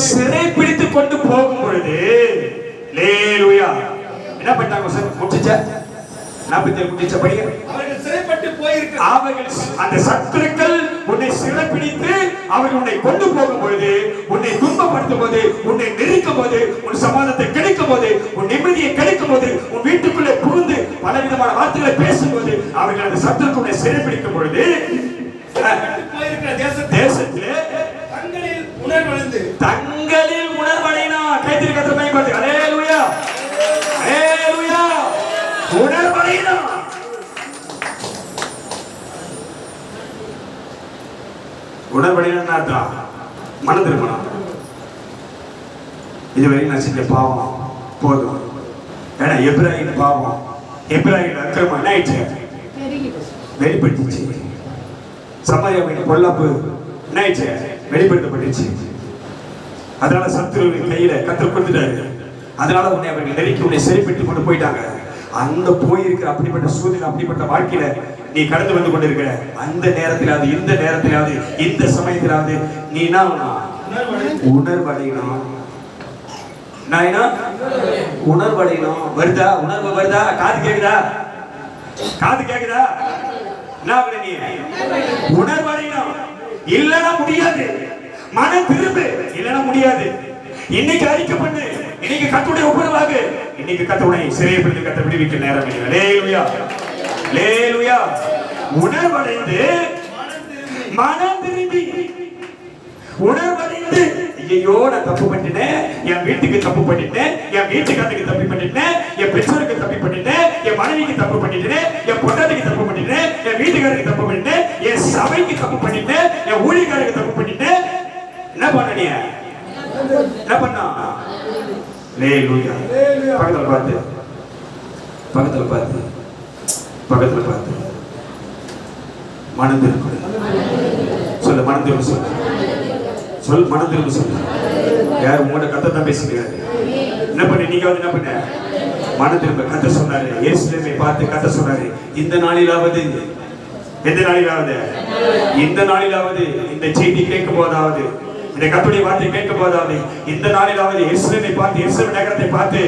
சிறை பிடித்துக் கொண்டு போகும் பொழுது ஹல்லேலூயா என்ன பண்ணாங்க? முடிச்சா 47 முடிச்ச படிங்க. அவர்கள் அந்த சத்துருக்கள் உன்னை சிறைப்பிடித்து அவர்கள் உன்னை கொண்டு போகும் பொழுது, உன்னை துன்பப்படுத்தும் போது, உன்னை நெருக்கும் போது, உன் சமாதானத்தை கிடைக்கும் போது, உன் நிம்மதியை கிடைக்கும் போது, உன் வீட்டுக்குள்ளே புகுந்து பலவிதமான வார்த்தைகளை பேசும்போது அவர்கள் அந்த சத்துருக்கு உன்னை சிறைப்பிடிக்கும் பொழுது தேசத்திலே தங்களில் உணர்வடைனா கைதிரி கத்திர பயன்படுத்து. ஹல்லேலூயா. ஹல்லேலூயா. உணர்வடைனா உணர்வடைனா அர்த்தம் மனம் திரும்பணும். இதுவரை நான் செஞ்ச பாவம் போதும். ஏன்னா எப்ராஹிம் பாவம் எப்ராஹிம் அக்கிரமம் என்ன ஆயிடுச்சு? வெளிப்படுத்திச்சு. சமாரியாவின் பொல்லாப்பு என்ன ஆயிடுச்சு? வெளிப்படுத்தப்பட்டுச்சு. அதனால சத்துருவின் கையில கர்த்தர் கொடுத்துட்டாரு. அதனால உன்னை அவர்கள் நெருக்கி உன்னை சிறைப்பிட்டு கொண்டு போயிட்டாங்க. அந்த போயிருக்கிற அப்படிப்பட்ட சூழ்நிலை, அப்படிப்பட்ட வாழ்க்கையில நீ கடந்து வந்து கொண்டிருக்கிற அந்த நேரத்திலாவது, இந்த நேரத்திலாவது, இந்த சமயத்திலாவது நீ என்ன உணர்வடையணும். நான் என்ன உணர்வடையணும். வருதா? உணர்வு வருதா? காது கேக்குதா? காது கேக்குதா? என்ன நீ உணர்வடையணும். இல்லைன்னா முடியாது. மனம் திரும்பு. இல்லைன்னா முடியாது. இன்னைக்கு அறிக்கை பண்ணு. இன்னைக்கு கர்த்தருடைய ஒப்புரவாக. இன்னைக்கு கர்த்தருடைய சிறையிலிருந்து கர்த்தர் விடுவிக்க நேரம் இல்லை. அல்லேலூயா, அல்லேலூயா. உணர்வடைந்து மனம் திரும்பி உணர்வடைந்து, ஐயோ நான் தப்பு பண்ணிட்டேன், என் வீட்டுக்கு தப்பு பண்ணிட்டேன், என் வீட்டுக்காரருக்கு தப்பு பண்ணிட்டேன், என் பெற்றோருக்கு தப்பு பண்ணிட்டேன், என் மனைவிக்கு தப்பு பண்ணிட்டேன், என் பொண்டாட்டிக்கு தப்பு பண்ணிட்டேன், என் வீட்டுக்காரருக்கு தப்பு பண்ணிட்டேன், என் சபைக்கு தப்பு பண்ணிட்டேன், என் ஊழியக்காரருக்கு தப்பு பண்ணிட்டேன். என்ன பண்ண நீ? என்ன பண்ணா? அல்லேலூயா. பக்கத்துல பார்த்து, பக்கத்துல பார்த்து, பக்கத்துல பார்த்து மனம் திரும்ப சொல்லு. மனம் திரும்ப சொல்லு. சொல். மனம் திரும்ப சொல்லு. யார் உங்களோட கர்த்தர் தான் பேசுகிறாரு. என்ன பண்ண நீங்க வந்து என்ன பண்ண? மனம் திரும்ப. கர்த்தர் சொன்னாரு, எருசலேமை பார்த்து கர்த்தர் சொன்னாரு, இந்த நாளிலாவது, எந்த நாளிலாவது, இந்த நாளிலாவது இந்த செய்தி கேட்கும் போதாவது, இந்த கர்த்தருடைய வார்த்தை கேட்கும் போதாவது, இந்த நாளிலாவது எருசலேமை பார்த்து, எருசலேம் நகரத்தை பார்த்து,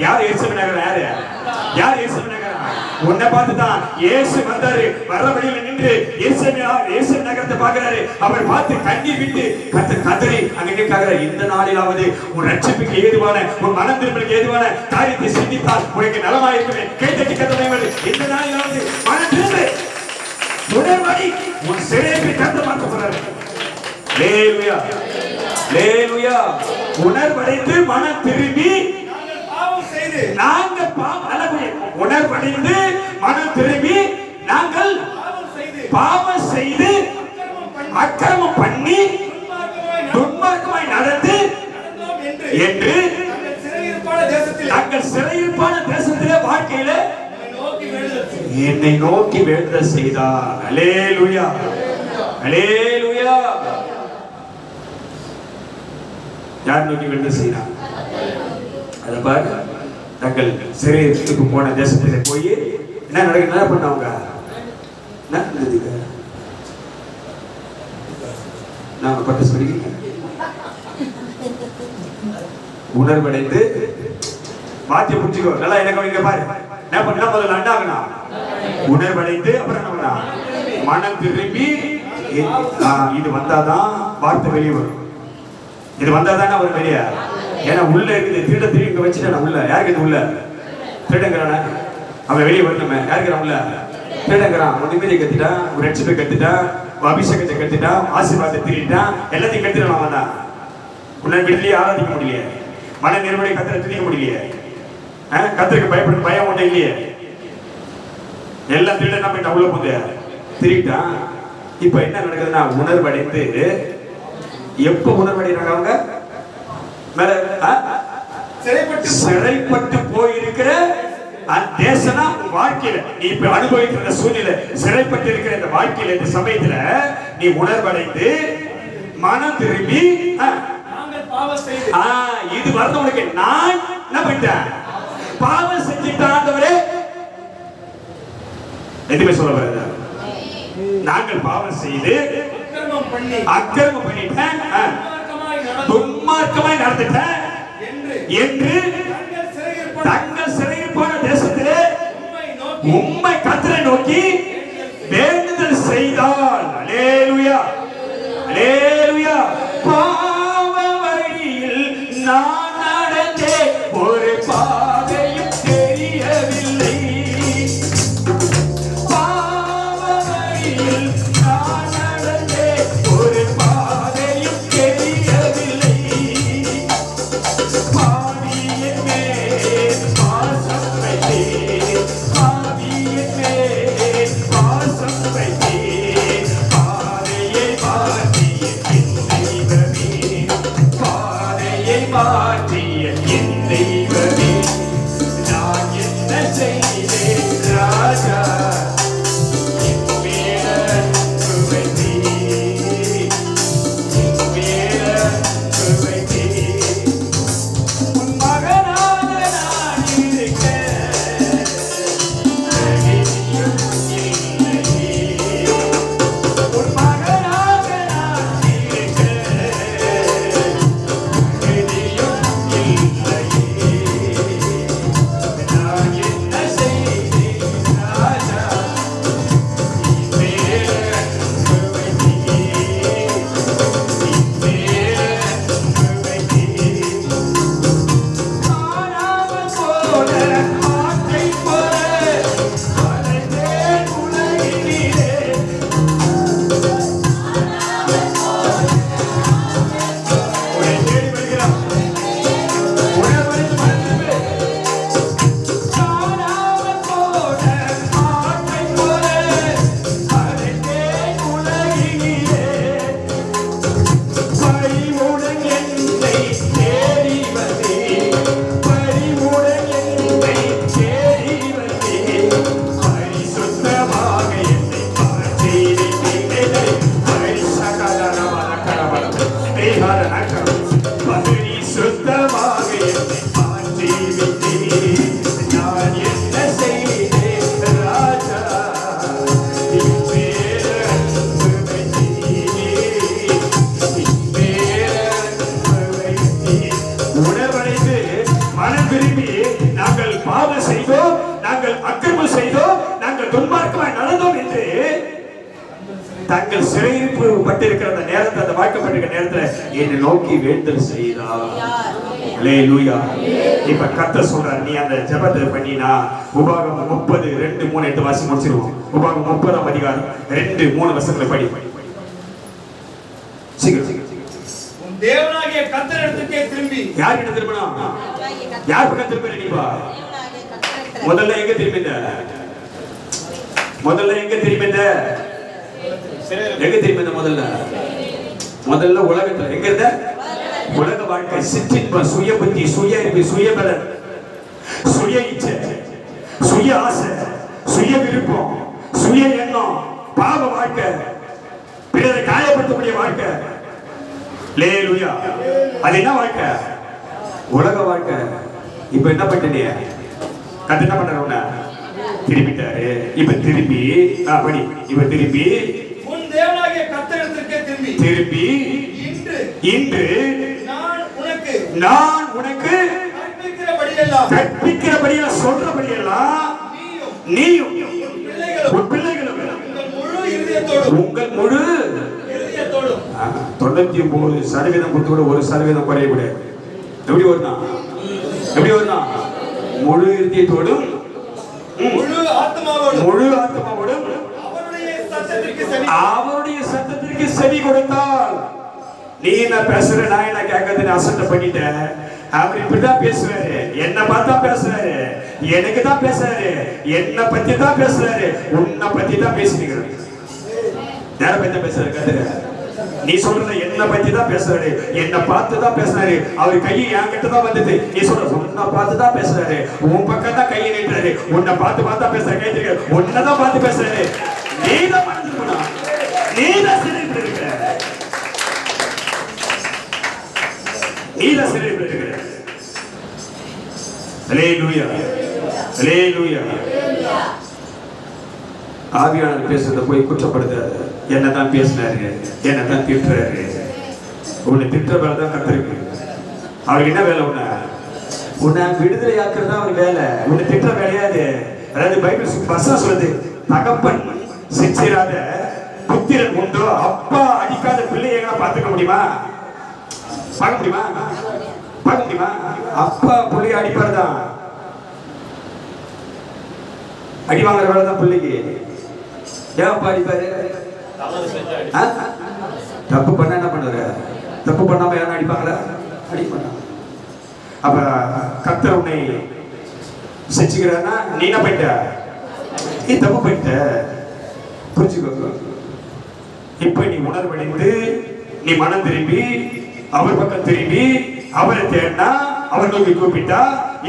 யார் எருசலேம் நகரம்? யாரு? யார் எருசலேம் நகரம்? உன்னை பார்த்து தான் இயேசு வந்தாரு. வர வழியில நின்று எருசலேம் நகரத்தை பார்க்கிறாரு. அவர் பார்த்து கண்ணீர் விட்டு கத்தரி அங்க கேட்கிறாரு, இந்த நாளிலாவது உன் ரட்சிப்புக்கு ஏதுவான, உன் மனம் திரும்பலுக்கு ஏதுவான காரியத்தை சிந்தித்தால் உனக்கு நலமாயிருக்குமே. கேட்டடி கத்தனை இந்த நாளிலாவது மனம் திரும்ப உணர்வடி உன் சிறையை கத்த மாற்ற போறாரு. அல்லேலூயா, அல்லேலூயா. உணர்வடைந்து மனம் திரும்பி நாங்கள் உணர்வடைந்து மனம் திரும்பி நாங்கள் பாவம் செய்து அக்கிரமம் பண்ணி துன்மார்க்கமாய் நடந்து என்று நாங்கள் சிறையிருப்பான தேசத்திலே வாழ்க்கையில என்னை நோக்கி வேண்டுதல் செய்தார். அல்லேலூயா, அல்லேலூயா. யார் நோக்கி வேண்டுதல் செய்தார்? அதை பாரு. தங்கள் சிறைக்கு போன தேசத்திலே போய் என்ன நடக்க, என்ன பண்ணவங்க, என்ன நடந்ததுங்க? நாம பட்டு சொல்லி உணர்வடைந்து வாத்திய புடிச்சுக்கோ நல்லா. எனக்கு இங்க பாரு, என்ன பண்ணா முதல்ல அண்டாகனா உணர்வடைந்து, அப்புறம் என்ன பண்ணா மனம் திரும்பி. இது வந்தாதான் வார்த்தை வெளியே வரும். இது வந்தாதானே அவர் வெளியே. ஏன்னா உள்ள இருக்குது திருட திரும்பி இங்க வச்சுட்டான உள்ள. யாருக்கு இது உள்ள? திருடங்கிறான. அவன் வெளியே வரணுமே. யாருக்கிறான் உள்ள? திருடங்கிறான். அவன் நிம்மதியை கத்துட்டான், ஒரு ரட்சிப்பை கத்துட்டான், அபிஷேகத்தை கத்துட்டான், ஆசீர்வாதத்தை திருட்டான், எல்லாத்தையும் கத்துட்டான். அவன் தான் உன்னை வீட்டிலேயே ஆராதிக்க முடியலையே, மன நிர்வலை கத்திர துதிக்க முடியலையே, கத்திரிக்கு பயப்பட பயம் ஒன்றும் இல்லையே. எல்லாம் திருட என்ன பண்ணிட்டான்? உள்ள போது திருட்டான். இப்ப என்ன நடக்குதுன்னா உணர்வடைந்து. எப்ப உணர்வடைகிறாங்க அவங்க? சிறைப்பட்டு போயிருக்கிற தேசனா வாழ்க்கையில நீ இப்ப அனுபவிக்கிற சூழ்நிலை, சிறைப்பட்டு இருக்கிற இந்த வாழ்க்கையில, இந்த சமயத்துல நீ உணர்வடைந்து மனம் திரும்பி இது வரவங்களுக்கு நான் என்ன பண்ணிட்டேன்? பாவம் செஞ்சுட்டாண்டவரே. எதுவுமே சொல்ல வர, நாங்கள் பாவம் செய்து அக்கிரமம் பண்ணிட்டேன், துன்மார்க்கமாய் நடந்துட்டேன் என்று தங்கள் சிறையிருப்பான தேசத்திலே உம்மை கர்த்தரை நோக்கி வேண்டுதல் செய்தால். அல்லேலூயா, அல்லேலூயா. பாவ வழியில் நான் நடந்தே ஒரு பாதையும் தெரியவில்லை. பாவ வழியில் நான் நடந்தே ஒரு பாதையும் தெரியவில்லை. பாவியின் மேல் பாசம் வைத்தேன், பாவியின் மேல் பாசம் பரிகார நாட்டம் பரிசுத்தமாக என்னை மாற்றி விட்டீர். நான் என்ன செய்தேன் ராஜா, என் பேரன்பு வைத்தீர், என் பேரன்பு வைத்தீர். உணர்வடைந்து மனம் விரும்பி நாங்கள் பாவம் செய்தோம், நாங்கள் அக்கிரமம் செய்தோம், நாங்கள் துன்மார்க்கமாய் நடந்தோம் என்று தங்கள் சிறையிருப்பு பட்டிருக்கிற அந்த நேரத்தில், அந்த வாய்க்கப்பட்டிருக்கிற நேரத்தில் என்னை நோக்கி வேண்டல் செய்தார். அல்லேலூயா. இப்ப கர்த்தர் சொல்றார், நீ அந்த ஜெபத்தை பண்ணினா உபாகமம் 30:2-3 வாசி முடிச்சிருவோம். உபாகமம் 30ஆம் அதிகாரம் 2-3 வசனங்களை படி. சீக்கிரம் உன் தேவனாகிய கர்த்தரிடத்துக்கே திரும்பி. யார்கிட்ட திரும்பணும்? யார் பக்கம் திரும்ப? நீப்பா முதல்ல எங்க திரும்பிட்ட? முதல்ல எங்க திரும்பிட்ட? எங்க திரும்பிட்ட? முதல்ல உலகத்துல எங்க இருந்த? உலக வாழ்க்கை, சிற்றின்பம், சுய புத்தி, சுய அறிவு, சுய பலன், சுய இச்சை, சுய ஆசை, சுய விருப்பம், சுய எண்ணம், பாவ வாழ்க்கை, பிறரை காயப்படுத்தக்கூடிய வாழ்க்கை. அல்லேலூயா. அது என்ன வாழ்க்கை? உலக வாழ்க்கை. இப்ப என்ன பண்ணிட்டீங்க? கத்து என்ன பண்றாரு? திரும்பிட்டாரு. இப்ப திரும்பி படி. இப்ப திரும்பி உன் தேவனாகிய கர்த்தரிடத்துக்கே திரும்பி இன்று நான் உனக்கு கற்பிக்கிறபடியெல்லாம் சொல்றபடியெல்லாம் நீயும் உன் பிள்ளைகளும் உங்கள் முழு 99% கொடுத்து 1% குறைய கூடாது. எப்படி வரணும்? முழு இருதயத்தோடும் முழு ஆத்மாவோடும் அவருடைய சத்தத்திற்கு செவி கொடுத்தால். நீ என்ன பேசுற, நான் என்ன கேட்கறது அசட்டை பண்ணிட்டேன். அவர் இப்படிதான் பேசுறாரு, என்ன பார்த்தா பேசுறாரு, எனக்கு தான் பேசுறாரு, என்ன பத்தி தான் பேசுறாரு, உன்னை பத்தி தான் பேசுறீங்க. யார பத்தி பேசுறாரு? கத்துற நீ சொல்ற என்ன பத்தி தான் பேசுறாரு, என்ன பார்த்து தான் பேசுறாரு. அவர் கையை என்கிட்ட தான் வந்தது. நீ சொல்ற உன்னை பார்த்து தான் பேசுறாரு, உன் பக்கம் தான் கையை நீட்டுறாரு, உன்னை பார்த்து பார்த்தா பேசுற கை தெரியாது, உன்னதான் பார்த்து பேசுறாரு. நீதான் மறந்துருக்கணும், நீதான் சிறையில் இருக்கிற, நீதான் சிறையில் இருக்கிற. அல்லேலூயா, அல்லேலூயா. ஆவியானவர் பேசுறத போய் குற்றப்படுத்தாத. என்னதான் பேசினாரு, என்னதான் திட்டுறாரு. உன்னை திட்டுற வேலை தான் கத்திருக்கு. அவருக்கு என்ன வேலை? உன்னை விடுதலை ஆக்குறதா அவர் வேலை. உன்னை திட்டுற வேலையாது. அதாவது பைபிள் வசனம் சொல்லுது, தகப்பன் சிச்சிராத புத்திரன் உண்டோ. அப்பா அடிக்காத பிள்ளைய பார்த்துக்க முடியுமா? பார்க்க முடியுமா? பார்க்க முடியுமா? அப்பா பிள்ளைய அடிப்பாருதான். அடி வாங்குற வேலை தான் பிள்ளைக்கு. ஏன் அப்பா அடிப்பாரு? தப்பு பண்ண என்ன பண்ணுற? தப்பு பண்ணாம யாரும் அடிப்பாங்களா? அடிப்பாங்க. அப்ப கர்த்தர் உன்னை செஞ்சுக்கிறான்னா நீ என்ன பண்ணிட்ட? நீ தப்பு பண்ணிட்ட. புரிஞ்சுக்கோ. இப்ப நீ உணர்வடைந்து நீ மனம் திரும்பி அவர் பக்கம் திரும்பி அவரை தேடினா, அவர்களுக்கு கூப்பிட்டா,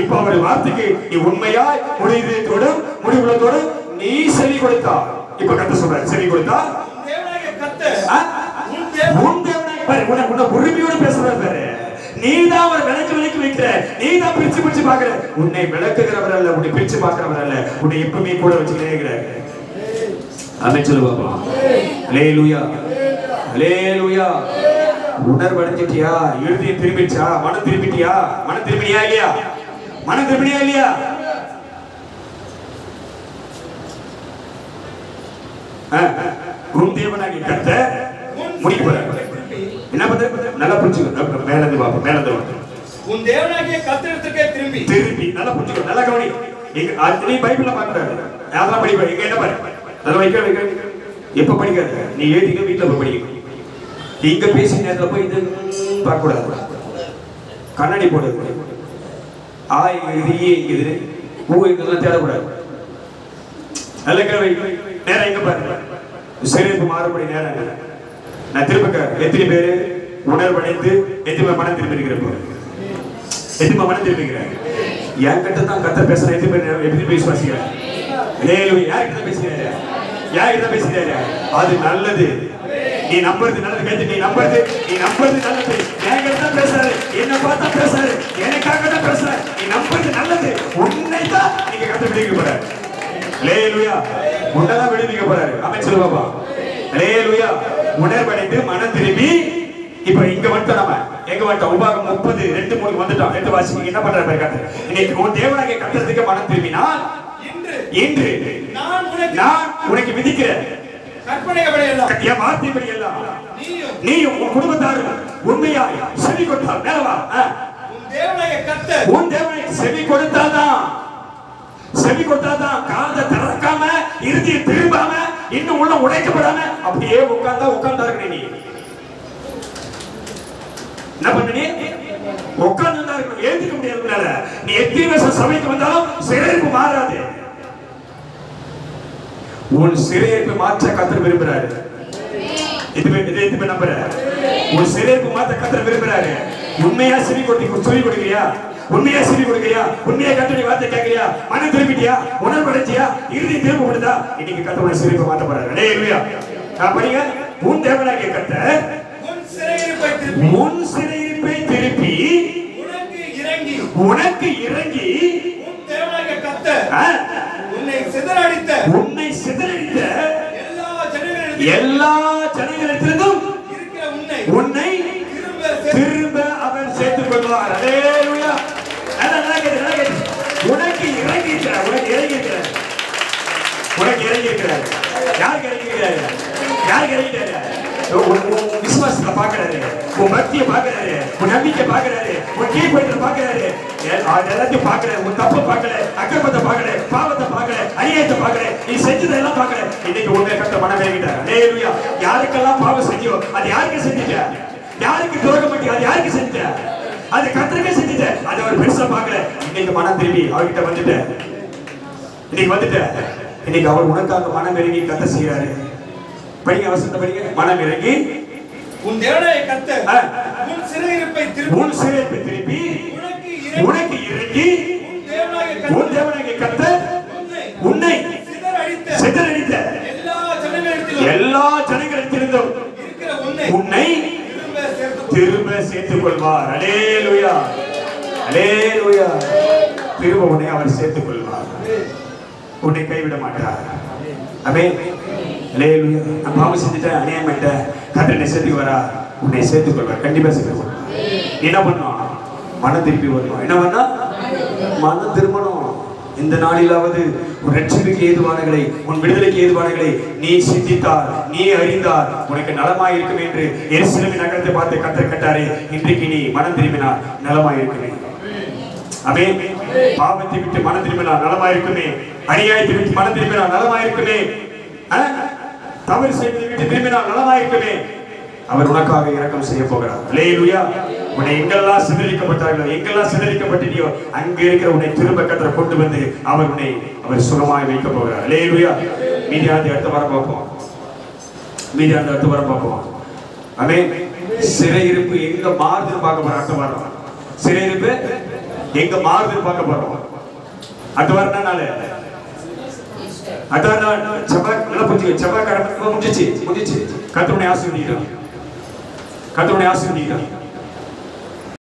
இப்ப அவர் வார்த்தைக்கு நீ உண்மையாய் முடிவுகளோடும் முடிவுகளோடும் நீ செவி கொடுத்தா. இப்ப கர்த்தர் சொல்றாரு, செவி கொடுத்தா உரிமையோடு பேசுறாரு. நீதான் அவர் விளக்கி வைக்கிற, நீதான் பிரிச்சு பாக்குற. உன்னை விளக்குகிறவர் அல்ல, உன்னை பிரிச்சு பாக்குறவர் அல்ல, உன்னை எப்பவுமே கூட வச்சுக்கிறே. ஆமென் சொல்லு பாப்பா. அல்லேலூயா, அல்லேலூயா. உணர்வடைஞ்சிட்டியா? இருதயம் திரும்பிச்சா? மனம் திரும்பிட்டியா? மனம் திரும்பினியா இல்லையா? மனம் திரும்பினியா இல்லையா? உன் தேவனாகிய கர்த்தர் முடிக்க போறார். என்ன பண்ற? நல்லா புரிஞ்சுக்கோ. மேல இருந்து பாப்போம், மேல இருந்து. உன் தேவனாகிய கர்த்தரிடத்துக்கே திரும்பி நல்லா புரிஞ்சுக்கோ, நல்லா கவனி. நீ பைபிள்ல பாக்குறாரு, அதெல்லாம் படிப்ப. எங்க என்ன பாரு, அதெல்லாம் வைக்க எப்ப படிக்காது. நீ ஏதிக்க வீட்டுல போய் படிக்கணும். இங்க பேசி நேரத்துல போய் இது பார்க்க கூடாது. கண்ணாடி போடுறது, இது இது இதெல்லாம் தேடக்கூடாது. நல்ல கிழமை நேரம் எங்க பாரு, சிறைப்பு மாறுபடி நேரம். நான் திரும்ப எத்தனை பேரு உணர்வடைந்து எத்தனை மனம் திரும்பி இருக்கிறப்ப, எத்தனை மனம் திரும்பிக்கிறேன். என்கிட்ட தான் கர்த்தர் பேசுற. எத்தனை பேர் எப்படி பேசுவாங்க? யார்கிட்ட பேசுறாரு? யார்கிட்ட பேசுறாரு? அது நல்லது. நீ நம்புறது நல்லது கேட்டு நீ நம்புறது நல்லது. என்கிட்ட தான் பேசுறாரு, என்ன பார்த்தா பேசுறாரு, எனக்காக தான் பேசுறாரு. நீ நம்புறது நல்லது. உன்னை தான் நீங்க கத்த விடுவிக்க போறாரு. அல்லேலூயா. உன்னதான் விடுவிக்க போறாரு. ஆமென் சொல்லு பாப்பா. அல்லேலூயா. உணர்வடைந்து மனம் திரும்பி இப்ப இங்க வந்துட்டோம். நம்ம எங்க வந்துட்டோம்? உபாகம் 30:2-3 வந்துட்டோம். 2 வாசிங்க. என்ன பண்றாரு பாரு கர்த்தர். இன்னைக்கு உன் தேவனாகிய கர்த்தருக்கு மனம் திரும்பினால் இன்று நான் உனக்கு விதிக்கிற கற்பனைகளை எல்லாம், என் வார்த்தைகளை எல்லாம் நீயும் உன் குடும்பத்தாரும் உண்மையாய் செவி கொடுத்தால் மேலவா உன் தேவனை செவி கொடுத்தாதான் காதை திறக்காம இறுதியை திரும்பாம இன்னும் உள்ள உடைக்கப்படாம அப்படியே உட்கார்ந்தாரு. நீ என்ன பண்ண? நீ உட்கார்ந்து எழுதிக்க முடியாது. நீ எத்தனை வருஷம் சபைக்கு வந்தாலும் சிறையிருப்பு மாறாது. உன் சிறையிருப்பு மாற்ற கர்த்தர் விரும்புறாரு. இது நம்புற உன் சிறையிருப்பு மாற்ற கர்த்தர் விரும்புறாரு. உண்மையா சொல்லி கொடுக்கிறியா? உண்மையா கர்த்தருடைய வார்த்தை கேட்கிறியா? மனம் திரும்பிட்டியா? உணர்வடைஞ்சியா? இறுதி திரும்ப விடுதா? இன்னைக்கு கர்த்தருடைய சிறையிருப்பு மாற்ற போறாரு. அல்லேலூயா. நான் படிங்க. உன் தேவனாகிய கர்த்தர் உன் சிறையிருப்பை திருப்பி உனக்கு இறங்கி உன் தேவனாகிய கர்த்தர் உன்னை சிதறடித்த எல்லா ஜனங்களிடத்திலும் உன்னை திரும்ப அவர் சேர்த்துக் கொள்வார். அல்லேலூயா. உனக்கு இறங்கி இருக்கிறார். யாருக்கு இறங்கிக்கிறாரு? விசுவாசத்தை பாக்குறாரு, உன் பக்தியை பாக்குறாரு, உன் நம்பிக்கை பாக்குறாரு, உன் கீழ்படுத்த பாக்குறாரு, எல்லாத்தையும் பாக்குறாரு. உன் தப்பு பார்க்கல, அக்கிரமத்தை பார்க்கல, பாவத்தை பார்க்கல, அநியாயத்தை பார்க்கல, நீ செஞ்சதெல்லாம் பார்க்கல. இன்னைக்கு உண்மை கத்த மனம் வேகிட்டார். அல்லேலூயா. யாருக்கெல்லாம் பாவம் செஞ்சோ அது யாருக்கு செஞ்சுட்ட? யாருக்கு துரோகம் பண்ணி அது யாருக்கு செஞ்சுட்ட? அது கர்த்தருக்கே செஞ்சுட்ட. அதை அவர் பெருசா பார்க்கல. இன்னைக்கு மனம் திரும்பி அவர்கிட்ட வந்துட்ட. இன்னைக்கு அவர் உனக்காக மனம் இறங்கி கத்த செய்யறாரு. படிங்க, வசனத்தை படிங்க. மனம் இறங்கி உன் தேவனாகிய கர்த்தர் உன் சிறையிருப்பை திருப்பி உனக்கு இறங்கி உன் தேவனாகிய கர்த்தர் உன்னை சிதறடித்த எல்லா ஜனங்களிடத்திலிருந்தும் உன்னை திரும்ப சேர்த்துக் கொள்வார். அல்லேலூயா. திரும்ப உன்னை அவர் சேர்த்துக் கொள்வார். உன்னை கைவிட மாட்டார். ஆமென். அல்லேலூயா. நான் பாவம் செஞ்சுட்டேன், அநியாயம் பண்ணிட்டேன், கர்த்தர் என்னை சேர்த்துக்கு வரா, உன்னை சேர்த்துக் கொள்வார். கண்டிப்பா சேர்த்துக் கொள்வார். என்ன பண்ணணும்? மனம் திருப்பி வரணும். என்ன பண்ணா? மனம் திரும்பணும். இந்த நாளிலாவது உன் ரட்சிப்புக்கு ஏதுவானகளை, உன் விடுதலைக்கு ஏதுவானகளை நீ சிந்தித்தால், நீ அறிந்தால் உனக்கு நலமாய் இருக்கும் என்று எருசலேமின் நகரத்தை பார்த்து கர்த்தர் கேட்டாரே. இன்றைக்கு நீ மனம் திரும்பினால் நலமாய் இருக்குமே. ஆமென். பாவத்தை விட்டு மனம் திரும்பினால் நலமாய் இருக்குமே. அநியாயத்தை விட்டு மனம் திரும்பினால் நலமாய் இருக்குமே. தவறு செய்வதை விட்டு திரும்பினால் நலமாய் இருக்குமே. அவர் உனக்காக இரக்கம் செய்ய போகிறார். அல்லேலூயா. உன்னை எங்கெல்லாம் சிதறிக்கப்பட்டார்களோ, எங்கெல்லாம் சிதறிக்கப்பட்டியோ அங்கே இருக்கிற உன்னை திரும்ப கர்த்தர் கொண்டு வந்து அவர் சுகமாய் வைக்க போகிறார். அல்லேலூயா. மீதியானது அடுத்த வாரம் பார்ப்போம். ஆமென். சிறையிருப்பு எங்க மாறுதுன்னு பார்க்க போறோம். அடுத்த வாரம் சிறையிருப்பு எங்க மாறுதுன்னு பார்க்க போறோம். அடுத்த வாரம் நாள் செவ்வாய்க்கிழமை முடிஞ்சிச்சு. கர்த்தருடைய ஆசீர்வதிக்கிறார்.